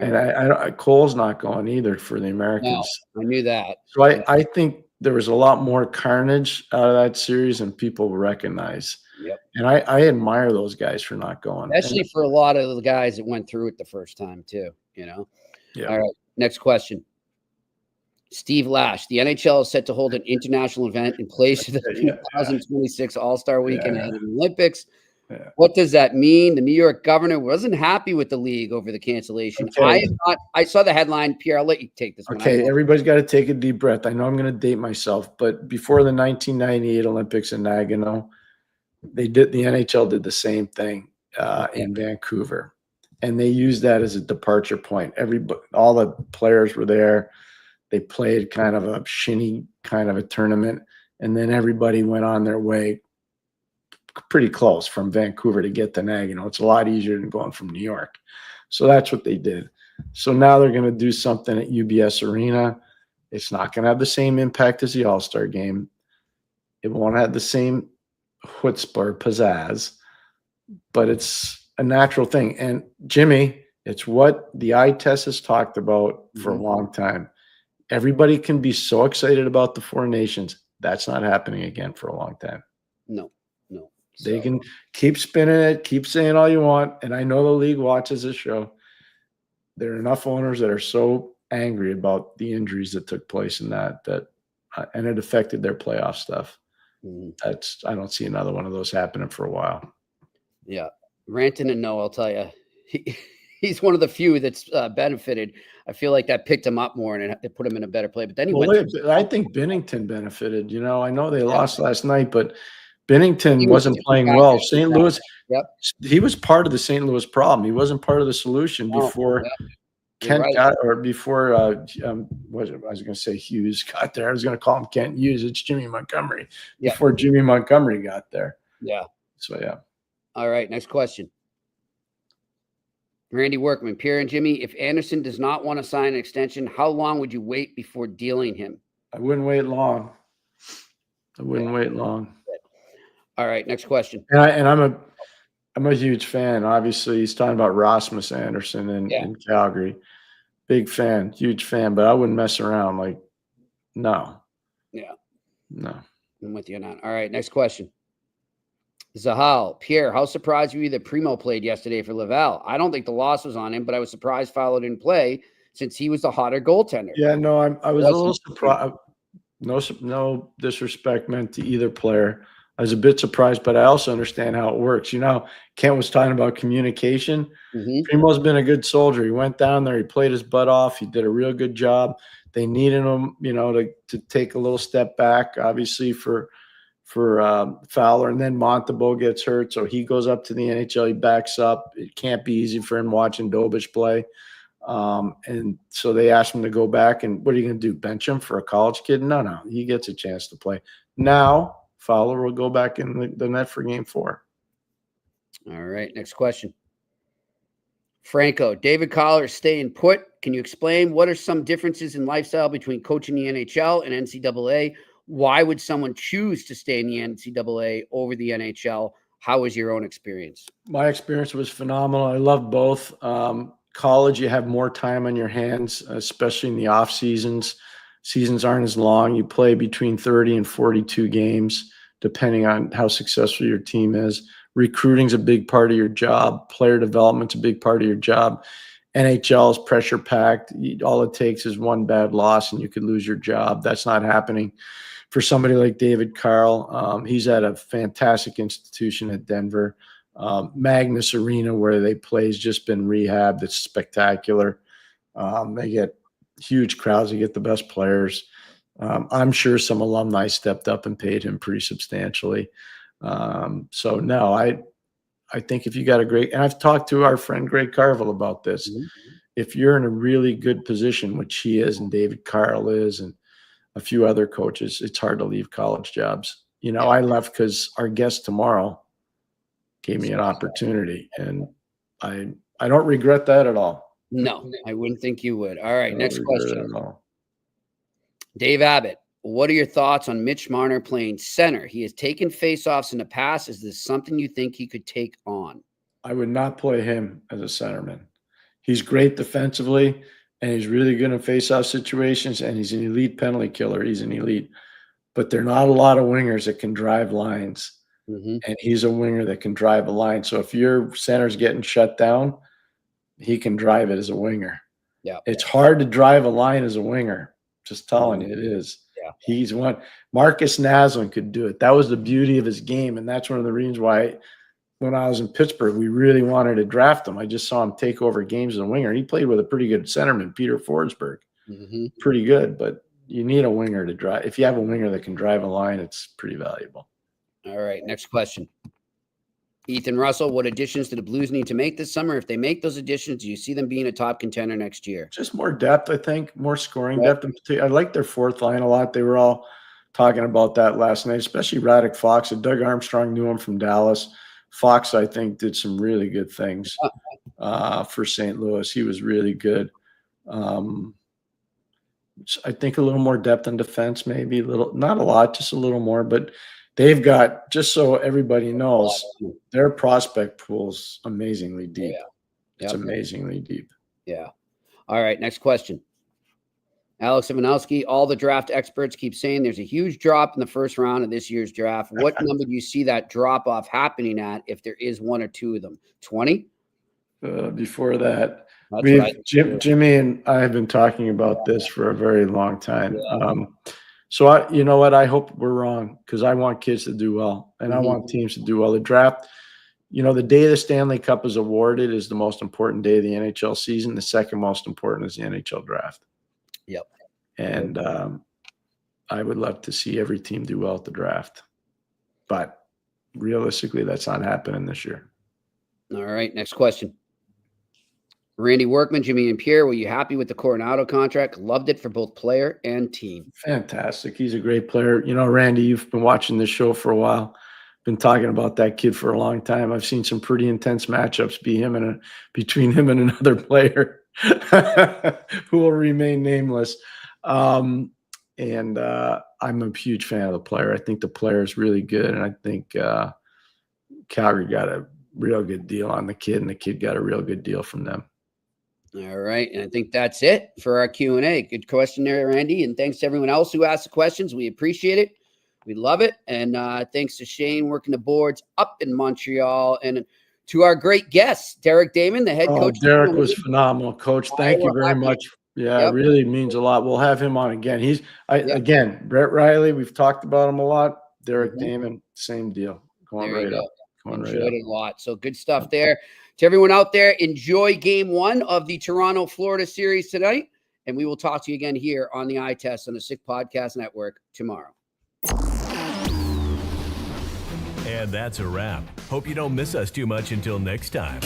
And Cole's not going either for the Americans. No, I knew that. So I think there was a lot more carnage out of that series than people recognize. Yep. And I admire those guys for not going. Especially for a lot of the guys that went through it the first time too, Yeah. All right. Next question. Steve Lash. The NHL is set to hold an international event in place of the 2026 All-Star Weekend ahead of the Olympics. Yeah. What does that mean? The New York governor wasn't happy with the league over the cancellation. Okay. I saw the headline. Pierre, I'll let you take this one. Okay, everybody's got to take a deep breath. I know I'm going to date myself, but before the 1998 Olympics in Nagano, the NHL did the same thing in Vancouver, and they used that as a departure point. All the players were there. They played kind of a shinny kind of a tournament, and then everybody went on their way pretty close from Vancouver to get to Nagano. It's a lot easier than going from New York. So that's what they did. So now they're going to do something at UBS Arena. It's not going to have the same impact as the All-Star game. It won't have the same chutzpah, pizzazz, but it's a natural thing. And Jimmy, it's what the eye test has talked about for a long time. Everybody can be so excited about the four nations. That's not happening again for a long time. No. They can keep spinning it, keep saying all you want. And I know the league watches this show. There are enough owners that are so angry about the injuries that took place in that and it affected their playoff stuff. I don't see another one of those happening for a while. Yeah. Ranton and no, I'll tell you. he's one of the few that's benefited. I feel like that picked him up more and it put him in a better play. But then I think Binnington benefited. I know they lost last night, but Binnington wasn't playing well. St. Louis, he was part of the St. Louis problem. He wasn't part of the solution before Kent got, or before I was going to say Hughes got there. I was going to call him Kent Hughes. It's Jimmy Montgomery. Before Jimmy Montgomery got there. Yeah. So yeah. All right. Next question. Randy Workman, Pierre and Jimmy, if Anderson does not want to sign an extension, how long would you wait before dealing him? I wouldn't wait long. Wait long. All right, next question. And I'm a huge fan. Obviously, he's talking about Rasmus Anderson in Calgary. Big fan, huge fan, but I wouldn't mess around. Like, no. Yeah. No. I'm with you on that. All right, next question. Zahal, Pierre, how surprised were you that Primo played yesterday for Laval? I don't think the loss was on him, but I was surprised Fowler didn't play since he was the hotter goaltender. Yeah, no, I was a little surprised. No disrespect meant to either player. I was a bit surprised, but I also understand how it works. Kent was talking about communication. Primo's been a good soldier. He went down there. He played his butt off. He did a real good job. They needed him, to take a little step back, obviously, for Fowler. And then Montembeault gets hurt, so he goes up to the NHL. He backs up. It can't be easy for him watching Dobish play. And so they asked him to go back. And what are you going to do, bench him for a college kid? No. He gets a chance to play. Now, Fowler will go back in the net for game 4. All right, next question. Franco, David Collar is staying put. Can you explain what are some differences in lifestyle between coaching the NHL and NCAA? Why would someone choose to stay in the NCAA over the NHL? How was your own experience? My experience was phenomenal. I loved both. College, you have more time on your hands, especially in the off seasons. Seasons aren't as long. You play between 30 and 42 games, depending on how successful your team is. Recruiting's a big part of your job. Player development's a big part of your job. NHL is pressure packed. All it takes is one bad loss and you could lose your job. That's not happening for somebody like David Carl. He's at a fantastic institution at Denver. Magnus Arena, where they play, has just been rehabbed. It's spectacular. They get huge crowds. They get the best players. I'm sure some alumni stepped up and paid him pretty substantially. So no, I think if you got a great, and I've talked to our friend Greg Carville about this. Mm-hmm. If you're in a really good position, which he is, and David Carl is, and a few other coaches, it's hard to leave college jobs. I left because our guest tomorrow gave me an opportunity, and I don't regret that at all. No, I wouldn't think you would. All right, next question. Dave Abbott, what are your thoughts on Mitch Marner playing center? He has taken faceoffs in the past. Is this something you think he could take on? I would not play him as a centerman. He's great defensively, and he's really good in faceoff situations, and he's an elite penalty killer. He's an elite. But there are not a lot of wingers that can drive lines. Mm-hmm. And he's a winger that can drive a line. So if your center's getting shut down, he can drive it as a winger. Yeah, it's hard to drive a line as a winger. Just telling you, it is. Yeah, he's one. Marcus Naslund could do it. That was the beauty of his game, and that's one of the reasons why, when I was in Pittsburgh, we really wanted to draft him. I just saw him take over games as a winger. He played with a pretty good centerman, Peter Forsberg. Mm-hmm. Pretty good, but you need a winger to drive. If you have a winger that can drive a line, it's pretty valuable. All right, next question. Ethan Russell, what additions do the Blues need to make this summer? If they make those additions, do you see them being a top contender next year? Just more depth, I think, more scoring depth. I like their fourth line a lot. They were all talking about that last night, especially Radek Fox. And Doug Armstrong knew him from Dallas. Fox, I think, did some really good things for St. Louis. He was really good. I think a little more depth in defense, maybe a little, not a lot, just a little more, but they've got, just so everybody knows, their prospect pool's amazingly deep. Yeah. It's amazingly deep. Yeah. All right, next question. Alex Ivanowski, all the draft experts keep saying there's a huge drop in the first round of this year's draft. What number do you see that drop off happening at if there is one or two of them? 20? Before that. Jimmy and I have been talking about this for a very long time. Yeah. So, you know what? I hope we're wrong, because I want kids to do well, and I want teams to do well. The draft, the day the Stanley Cup is awarded is the most important day of the NHL season. The second most important is the NHL draft. Yep. And I would love to see every team do well at the draft. But realistically, that's not happening this year. All right, next question. Randy Workman, Jimmy and Pierre, were you happy with the Coronado contract? Loved it for both player and team. Fantastic. He's a great player. Randy, you've been watching this show for a while. Been talking about that kid for a long time. I've seen some pretty intense matchups between him and another player who will remain nameless. I'm a huge fan of the player. I think the player is really good, and I think Calgary got a real good deal on the kid, and the kid got a real good deal from them. All right, and I think that's it for our Q&A. Good question there, Randy, and thanks to everyone else who asked the questions. We appreciate it. We love it, and thanks to Shane working the boards up in Montreal, and to our great guest, Derek Damon, the head coach. Derek was phenomenal, Coach. Thank you very much. Yeah, It really means a lot. We'll have him on again. Again, Brett Riley, we've talked about him a lot. Derek Damon, same deal. Enjoyed it a lot. So good stuff there. To everyone out there, enjoy game 1 of the Toronto-Florida series tonight, and we will talk to you again here on the Eye Test on the Sick Podcast Network tomorrow. And that's a wrap. Hope you don't miss us too much until next time.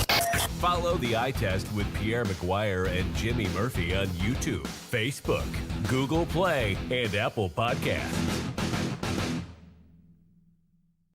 Follow the Eye Test with Pierre McGuire and Jimmy Murphy on YouTube, Facebook, Google Play, and Apple Podcasts.